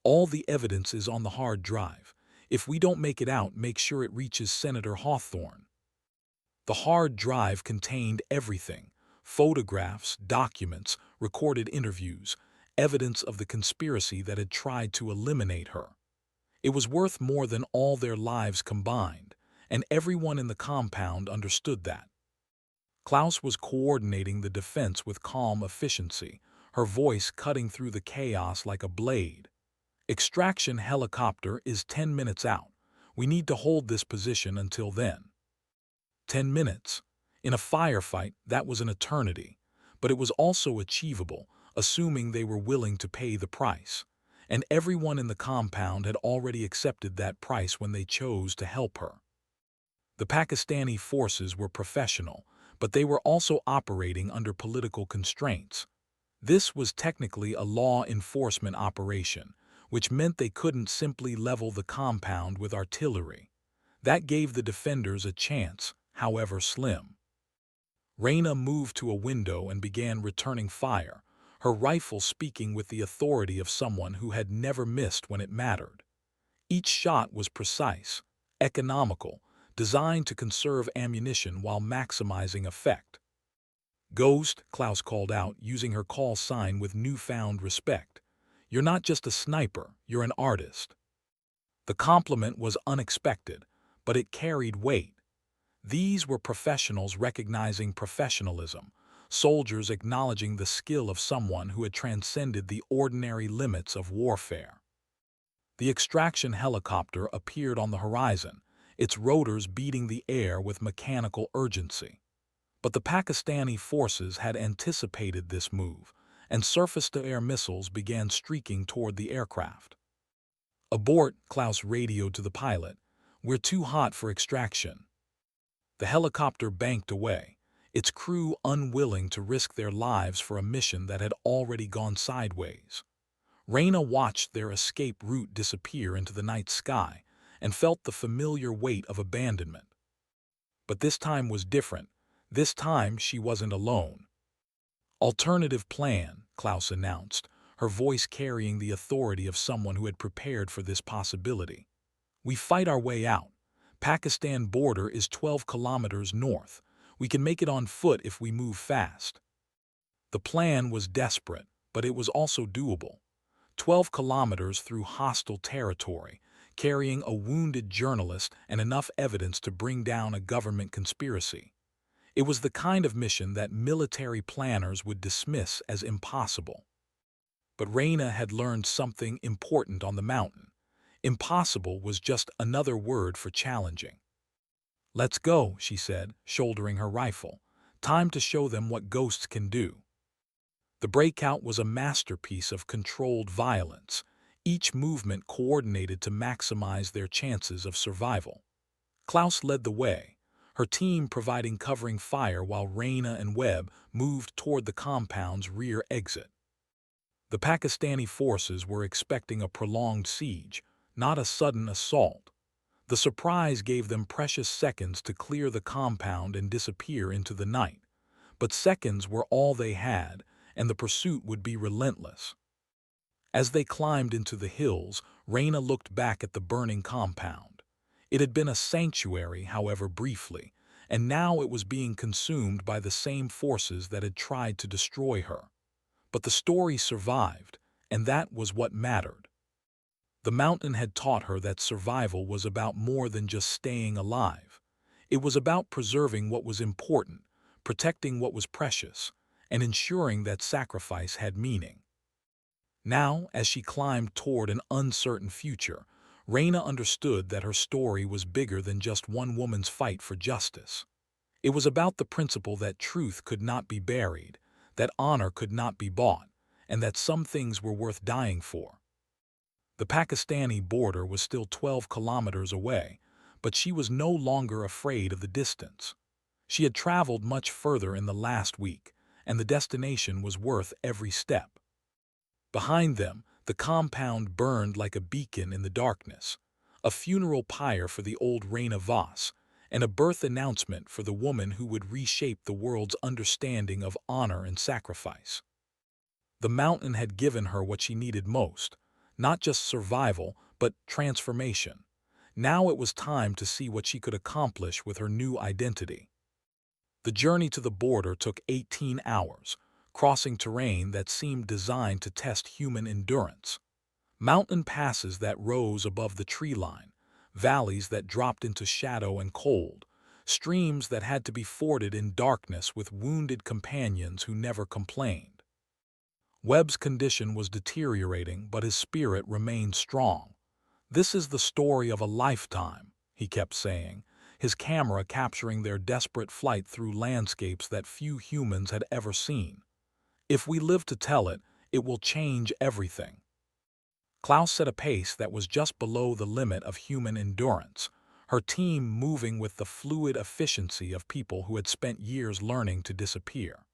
"All the evidence is on the hard drive. If we don't make it out, make sure it reaches Senator Hawthorne." The hard drive contained everything: photographs, documents, recorded interviews, evidence of the conspiracy that had tried to eliminate her. It was worth more than all their lives combined, and everyone in the compound understood that. Klaus was coordinating the defense with calm efficiency, her voice cutting through the chaos like a blade. "Extraction helicopter is 10 minutes out. We need to hold this position until then." 10 minutes. In a firefight, that was an eternity. But it was also achievable, assuming they were willing to pay the price. And everyone in the compound had already accepted that price when they chose to help her. The Pakistani forces were professional, but they were also operating under political constraints. This was technically a law enforcement operation, which meant they couldn't simply level the compound with artillery. That gave the defenders a chance, however slim. Raina moved to a window and began returning fire, her rifle speaking with the authority of someone who had never missed when it mattered. Each shot was precise, economical, designed to conserve ammunition while maximizing effect. "Ghost," Klaus called out, using her call sign with newfound respect. "You're not just a sniper, you're an artist." The compliment was unexpected, but it carried weight. These were professionals recognizing professionalism, soldiers acknowledging the skill of someone who had transcended the ordinary limits of warfare. The extraction helicopter appeared on the horizon, its rotors beating the air with mechanical urgency. But the Pakistani forces had anticipated this move, and surface-to-air missiles began streaking toward the aircraft. "Abort," Klaus radioed to the pilot. "We're too hot for extraction." The helicopter banked away, its crew unwilling to risk their lives for a mission that had already gone sideways. Reyna watched their escape route disappear into the night sky and felt the familiar weight of abandonment. But this time was different. This time she wasn't alone. "Alternative plan," Klaus announced, her voice carrying the authority of someone who had prepared for this possibility. "We fight our way out. Pakistan border is 12 kilometers north. We can make it on foot if we move fast." The plan was desperate, but it was also doable. 12 kilometers through hostile territory, carrying a wounded journalist and enough evidence to bring down a government conspiracy. It was the kind of mission that military planners would dismiss as impossible. But Reyna had learned something important on the mountain. Impossible was just another word for challenging. "Let's go," she said, shouldering her rifle. "Time to show them what ghosts can do." The breakout was a masterpiece of controlled violence, each movement coordinated to maximize their chances of survival. Klaus led the way, her team providing covering fire while Reyna and Webb moved toward the compound's rear exit. The Pakistani forces were expecting a prolonged siege, not a sudden assault. The surprise gave them precious seconds to clear the compound and disappear into the night. But seconds were all they had, and the pursuit would be relentless. As they climbed into the hills, Reyna looked back at the burning compound. It had been a sanctuary, however briefly, and now it was being consumed by the same forces that had tried to destroy her. But the story survived, and that was what mattered. The mountain had taught her that survival was about more than just staying alive. It was about preserving what was important, protecting what was precious, and ensuring that sacrifice had meaning. Now, as she climbed toward an uncertain future, Reyna understood that her story was bigger than just one woman's fight for justice. It was about the principle that truth could not be buried, that honor could not be bought, and that some things were worth dying for. The Pakistani border was still 12 kilometers away, but she was no longer afraid of the distance. She had traveled much further in the last week, and the destination was worth every step. Behind them, the compound burned like a beacon in the darkness, a funeral pyre for the old Reyna Voss, and a birth announcement for the woman who would reshape the world's understanding of honor and sacrifice. The mountain had given her what she needed most, not just survival, but transformation. Now it was time to see what she could accomplish with her new identity. The journey to the border took 18 hours, crossing terrain that seemed designed to test human endurance. Mountain passes that rose above the tree line, valleys that dropped into shadow and cold, streams that had to be forded in darkness with wounded companions who never complained. Webb's condition was deteriorating, but his spirit remained strong. "This is the story of a lifetime," he kept saying, his camera capturing their desperate flight through landscapes that few humans had ever seen. "If we live to tell it, it will change everything." Klaus set a pace that was just below the limit of human endurance, her team moving with the fluid efficiency of people who had spent years learning to disappear.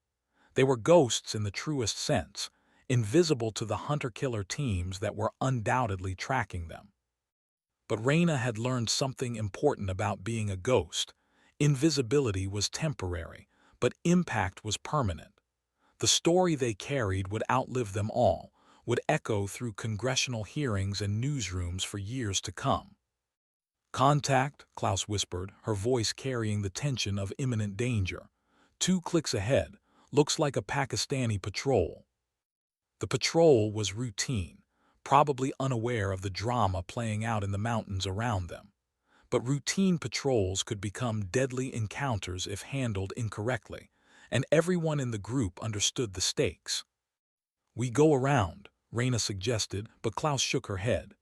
They were ghosts in the truest sense, invisible to the hunter-killer teams that were undoubtedly tracking them. But Reyna had learned something important about being a ghost. Invisibility was temporary, but impact was permanent. The story they carried would outlive them all, would echo through congressional hearings and newsrooms for years to come. "Contact," Klaus whispered, her voice carrying the tension of imminent danger. "2 clicks ahead. Looks like a Pakistani patrol." The patrol was routine, probably unaware of the drama playing out in the mountains around them. But routine patrols could become deadly encounters if handled incorrectly, and everyone in the group understood the stakes. "We go around," Reyna suggested, but Klaus shook her head.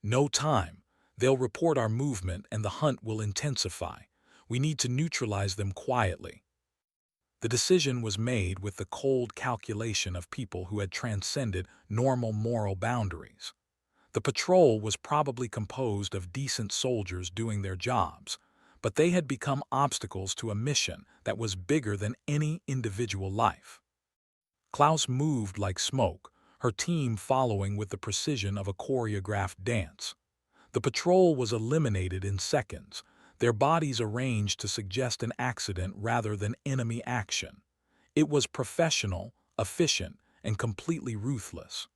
"No time. They'll report our movement and the hunt will intensify. We need to neutralize them quietly." The decision was made with the cold calculation of people who had transcended normal moral boundaries. The patrol was probably composed of decent soldiers doing their jobs, but they had become obstacles to a mission that was bigger than any individual life. Klaus moved like smoke, her team following with the precision of a choreographed dance. The patrol was eliminated in seconds, their bodies arranged to suggest an accident rather than enemy action. It was professional, efficient, and completely ruthless.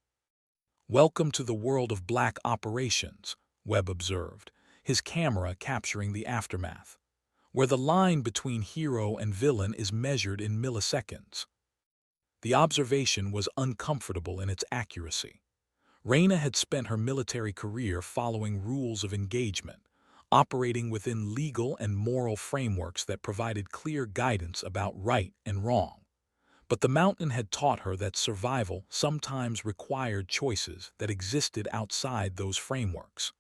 "Welcome to the world of black operations," Webb observed, his camera capturing the aftermath, where the line between hero and villain is measured in milliseconds. The observation was uncomfortable in its accuracy. Reyna had spent her military career following rules of engagement, operating within legal and moral frameworks that provided clear guidance about right and wrong. But the mountain had taught her that survival sometimes required choices that existed outside those frameworks.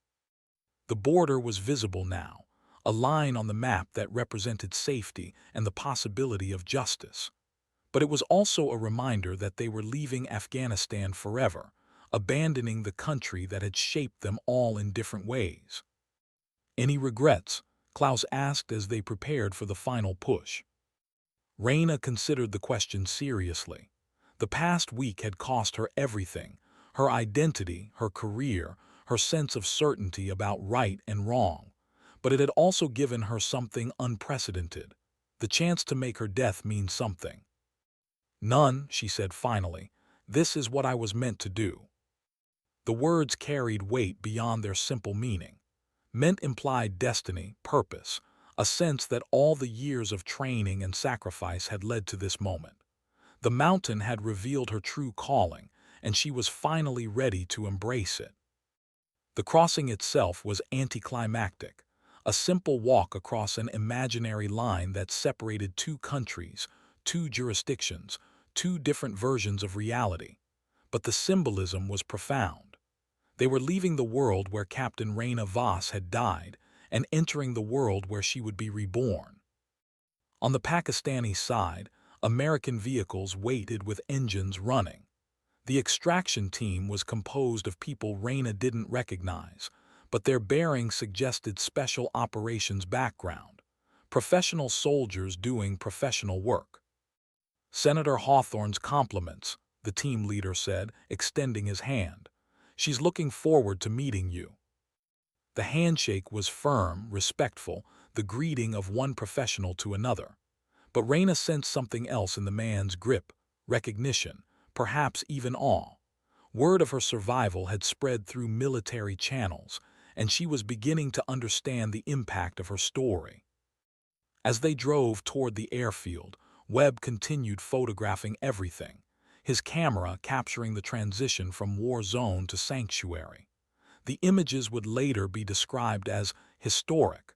The border was visible now, a line on the map that represented safety and the possibility of justice. But it was also a reminder that they were leaving Afghanistan forever, abandoning the country that had shaped them all in different ways. "Any regrets?" Klaus asked as they prepared for the final push. Reyna considered the question seriously. The past week had cost her everything: her identity, her career, her sense of certainty about right and wrong. But it had also given her something unprecedented: the chance to make her death mean something. "None," she said finally. "This is what I was meant to do." The words carried weight beyond their simple meaning. Meant implied destiny, purpose, a sense that all the years of training and sacrifice had led to this moment. The mountain had revealed her true calling, and she was finally ready to embrace it. The crossing itself was anticlimactic, a simple walk across an imaginary line that separated two countries, two jurisdictions, two different versions of reality. But the symbolism was profound. They were leaving the world where Captain Reyna Voss had died and entering the world where she would be reborn. On the Pakistani side, American vehicles waited with engines running. The extraction team was composed of people Reyna didn't recognize, but their bearing suggested special operations background, professional soldiers doing professional work. "Senator Hawthorne's compliments," the team leader said, extending his hand. "She's looking forward to meeting you." The handshake was firm, respectful, the greeting of one professional to another. But Reyna sensed something else in the man's grip: recognition, perhaps even awe. Word of her survival had spread through military channels, and she was beginning to understand the impact of her story. As they drove toward the airfield, Webb continued photographing everything, his camera capturing the transition from war zone to sanctuary. The images would later be described as historic,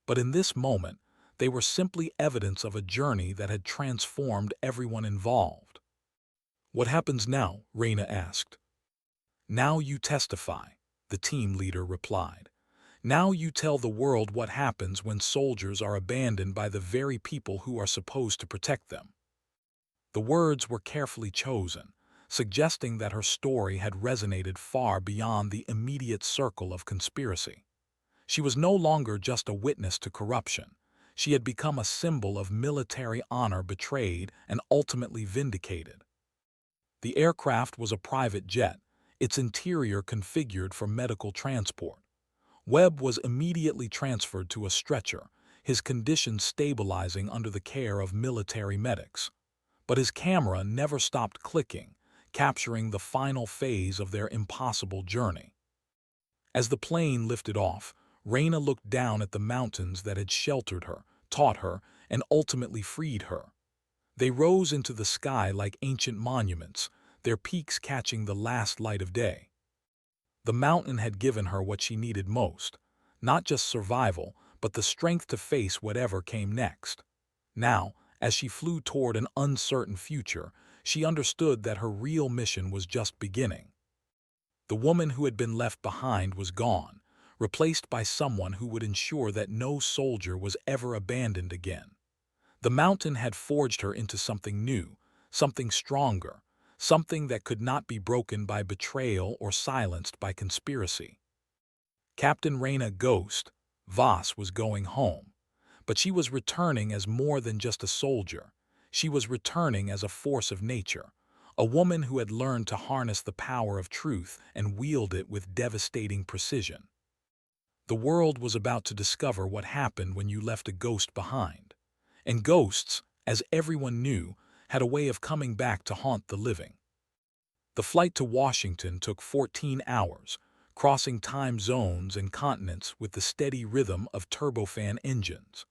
but in this moment, they were simply evidence of a journey that had transformed everyone involved. "What happens now?" Reyna asked. "Now you testify," the team leader replied. "Now you tell the world what happens when soldiers are abandoned by the very people who are supposed to protect them." The words were carefully chosen, suggesting that her story had resonated far beyond the immediate circle of conspiracy. She was no longer just a witness to corruption. She had become a symbol of military honor betrayed and ultimately vindicated. The aircraft was a private jet, its interior configured for medical transport. Webb was immediately transferred to a stretcher, his condition stabilizing under the care of military medics. But his camera never stopped clicking, capturing the final phase of their impossible journey. As the plane lifted off, Reyna looked down at the mountains that had sheltered her, taught her, and ultimately freed her. They rose into the sky like ancient monuments, their peaks catching the last light of day. The mountain had given her what she needed most: not just survival, but the strength to face whatever came next. Now, as she flew toward an uncertain future, she understood that her real mission was just beginning. The woman who had been left behind was gone, replaced by someone who would ensure that no soldier was ever abandoned again. The mountain had forged her into something new, something stronger, something that could not be broken by betrayal or silenced by conspiracy. Captain Reyna Voss was going home. But she was returning as more than just a soldier. She was returning as a force of nature, a woman who had learned to harness the power of truth and wield it with devastating precision. The world was about to discover what happened when you left a ghost behind. And ghosts, as everyone knew, had a way of coming back to haunt the living. The flight to Washington took 14 hours, crossing time zones and continents with the steady rhythm of turbofan engines.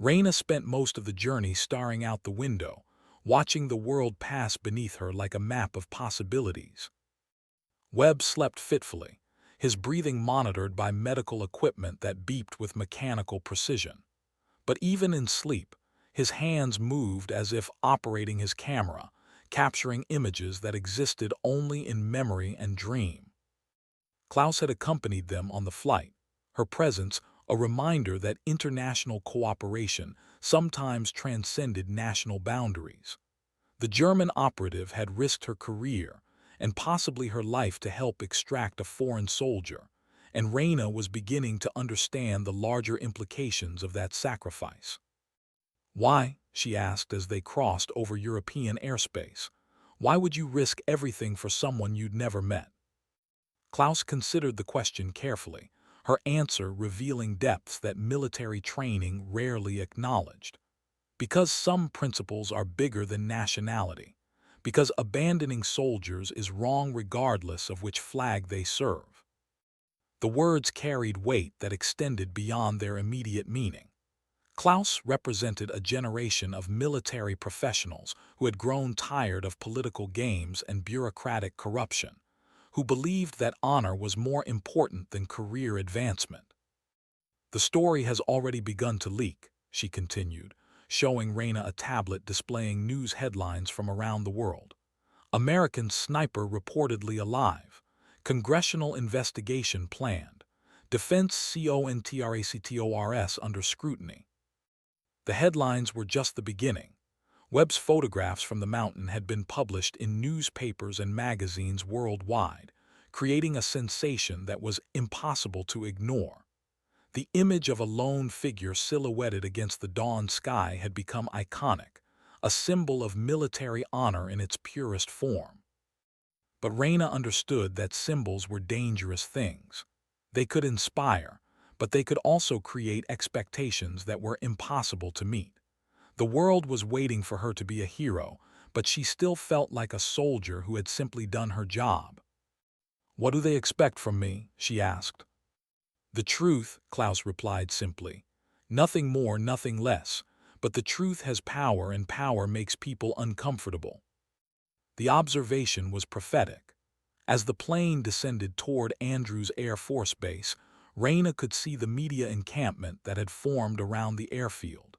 Raina spent most of the journey staring out the window, watching the world pass beneath her like a map of possibilities. Webb slept fitfully, his breathing monitored by medical equipment that beeped with mechanical precision. But even in sleep, his hands moved as if operating his camera, capturing images that existed only in memory and dream. Klaus had accompanied them on the flight, her presence a reminder that international cooperation sometimes transcended national boundaries. The German operative had risked her career and possibly her life to help extract a foreign soldier, and Raina was beginning to understand the larger implications of that sacrifice. "Why?" she asked as they crossed over European airspace. "Why would you risk everything for someone you'd never met?" Klaus considered the question carefully, her answer revealing depths that military training rarely acknowledged. Because some principles are bigger than nationality. Because abandoning soldiers is wrong regardless of which flag they serve. The words carried weight that extended beyond their immediate meaning. Klaus represented a generation of military professionals who had grown tired of political games and bureaucratic corruption, who believed that honor was more important than career advancement. "The story has already begun to leak," she continued, showing Raina a tablet displaying news headlines from around the world. "American sniper reportedly alive. Congressional investigation planned. Defense contractors under scrutiny." The headlines were just the beginning. Webb's photographs from the mountain had been published in newspapers and magazines worldwide, creating a sensation that was impossible to ignore. The image of a lone figure silhouetted against the dawn sky had become iconic, a symbol of military honor in its purest form. But Raina understood that symbols were dangerous things. They could inspire, but they could also create expectations that were impossible to meet. The world was waiting for her to be a hero, but she still felt like a soldier who had simply done her job. "What do they expect from me?" she asked. "The truth," Klaus replied simply. "Nothing more, nothing less. But the truth has power, and power makes people uncomfortable." The observation was prophetic. As the plane descended toward Andrews Air Force Base, Raina could see the media encampment that had formed around the airfield.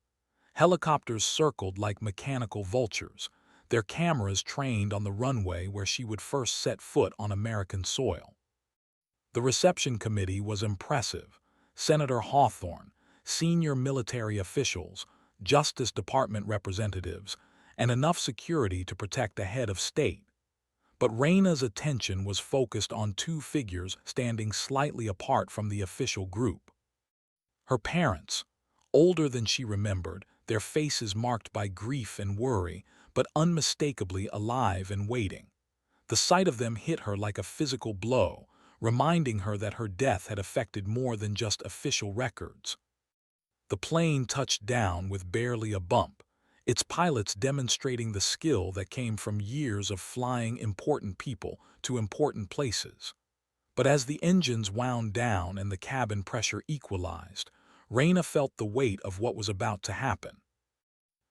Helicopters circled like mechanical vultures, their cameras trained on the runway where she would first set foot on American soil. The reception committee was impressive. Senator Hawthorne, senior military officials, Justice Department representatives, and enough security to protect a head of state. But Raina's attention was focused on two figures standing slightly apart from the official group. Her parents, older than she remembered, their faces marked by grief and worry, but unmistakably alive and waiting. The sight of them hit her like a physical blow, reminding her that her death had affected more than just official records. The plane touched down with barely a bump, its pilots demonstrating the skill that came from years of flying important people to important places. But as the engines wound down and the cabin pressure equalized, Raina felt the weight of what was about to happen.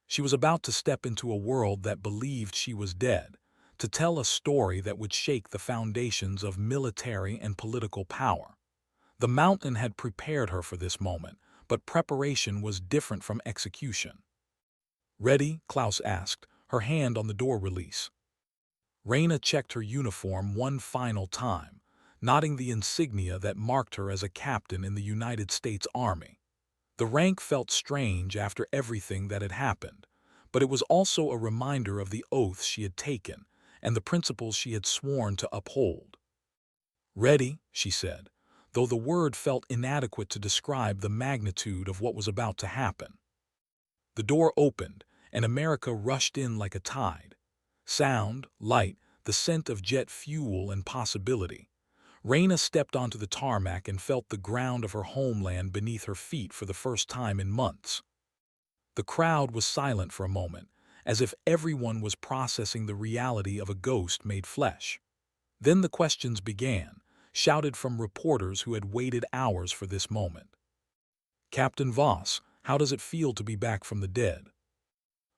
She was about to step into a world that believed she was dead, to tell a story that would shake the foundations of military and political power. The mountain had prepared her for this moment, but preparation was different from execution. "Ready?" Klaus asked, her hand on the door release. Raina checked her uniform one final time, nodding the insignia that marked her as a captain in the United States Army. The rank felt strange after everything that had happened, but it was also a reminder of the oaths she had taken and the principles she had sworn to uphold. "Ready," she said, though the word felt inadequate to describe the magnitude of what was about to happen. The door opened, and America rushed in like a tide. Sound, light, the scent of jet fuel and possibility. Raina stepped onto the tarmac and felt the ground of her homeland beneath her feet for the first time in months. The crowd was silent for a moment, as if everyone was processing the reality of a ghost made flesh. Then the questions began, shouted from reporters who had waited hours for this moment. Captain Voss, how does it feel to be back from the dead?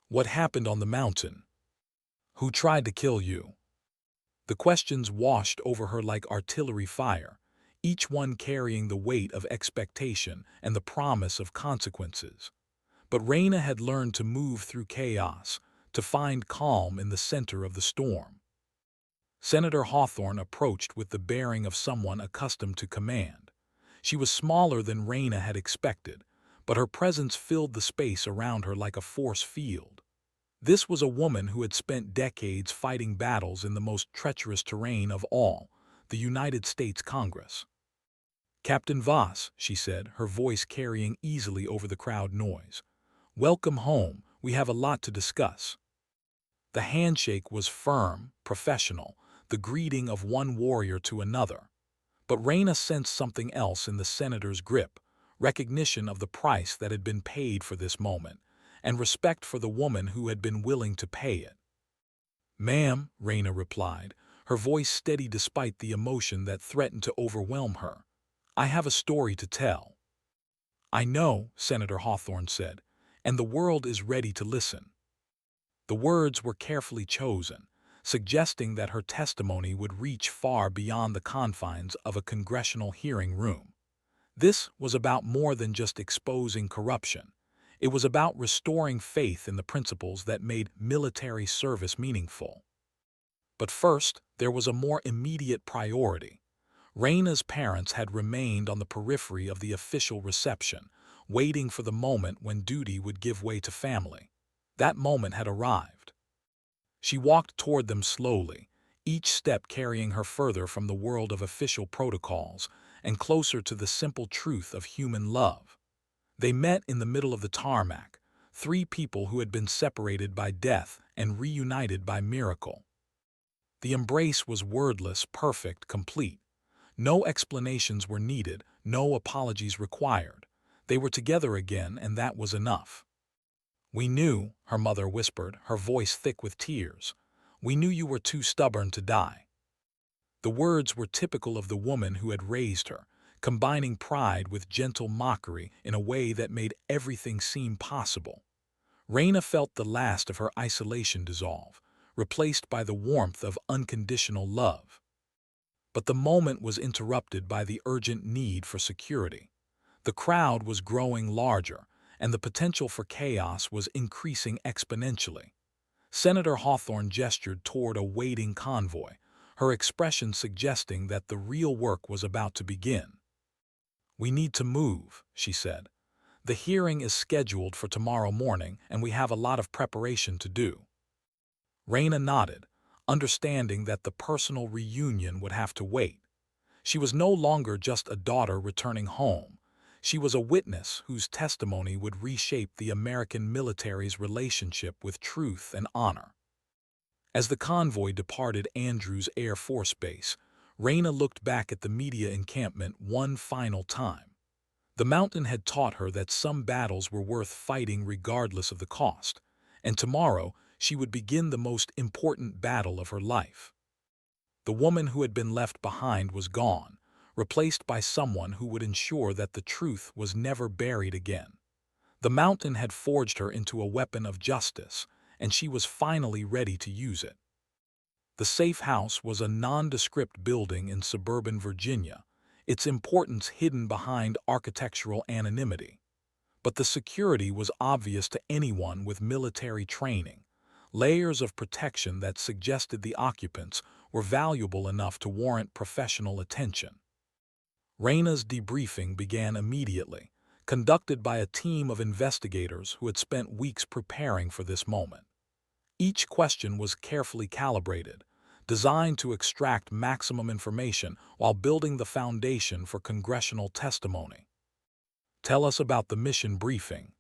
What happened on the mountain? Who tried to kill you? The questions washed over her like artillery fire, each one carrying the weight of expectation and the promise of consequences. But Raina had learned to move through chaos, to find calm in the center of the storm. Senator Hawthorne approached with the bearing of someone accustomed to command. She was smaller than Raina had expected, but her presence filled the space around her like a force field. This was a woman who had spent decades fighting battles in the most treacherous terrain of all, the United States Congress. Captain Voss, she said, her voice carrying easily over the crowd noise. Welcome home, we have a lot to discuss. The handshake was firm, professional, the greeting of one warrior to another. But Raina sensed something else in the senator's grip, recognition of the price that had been paid for this moment, and respect for the woman who had been willing to pay it. Ma'am, Raina replied, her voice steady despite the emotion that threatened to overwhelm her. I have a story to tell. I know, Senator Hawthorne said, and the world is ready to listen. The words were carefully chosen, suggesting that her testimony would reach far beyond the confines of a congressional hearing room. This was about more than just exposing corruption. It was about restoring faith in the principles that made military service meaningful. But first, there was a more immediate priority. Raina's parents had remained on the periphery of the official reception, waiting for the moment when duty would give way to family. That moment had arrived. She walked toward them slowly, each step carrying her further from the world of official protocols and closer to the simple truth of human love. They met in the middle of the tarmac, three people who had been separated by death and reunited by miracle. The embrace was wordless, perfect, complete. No explanations were needed, no apologies required. They were together again, and that was enough. We knew, her mother whispered, her voice thick with tears. We knew you were too stubborn to die. The words were typical of the woman who had raised her, combining pride with gentle mockery in a way that made everything seem possible. Raina felt the last of her isolation dissolve, replaced by the warmth of unconditional love. But the moment was interrupted by the urgent need for security. The crowd was growing larger, and the potential for chaos was increasing exponentially. Senator Hawthorne gestured toward a waiting convoy, her expression suggesting that the real work was about to begin. We need to move, she said. The hearing is scheduled for tomorrow morning, and we have a lot of preparation to do. Raina nodded, understanding that the personal reunion would have to wait. She was no longer just a daughter returning home. She was a witness whose testimony would reshape the American military's relationship with truth and honor. As the convoy departed Andrews Air Force Base, Raina looked back at the media encampment one final time. The mountain had taught her that some battles were worth fighting regardless of the cost, and tomorrow she would begin the most important battle of her life. The woman who had been left behind was gone, replaced by someone who would ensure that the truth was never buried again. The mountain had forged her into a weapon of justice, and she was finally ready to use it. The safe house was a nondescript building in suburban Virginia, its importance hidden behind architectural anonymity. But the security was obvious to anyone with military training, layers of protection that suggested the occupants were valuable enough to warrant professional attention. Raina's debriefing began immediately, conducted by a team of investigators who had spent weeks preparing for this moment. Each question was carefully calibrated, designed to extract maximum information while building the foundation for congressional testimony. Tell us about the mission briefing,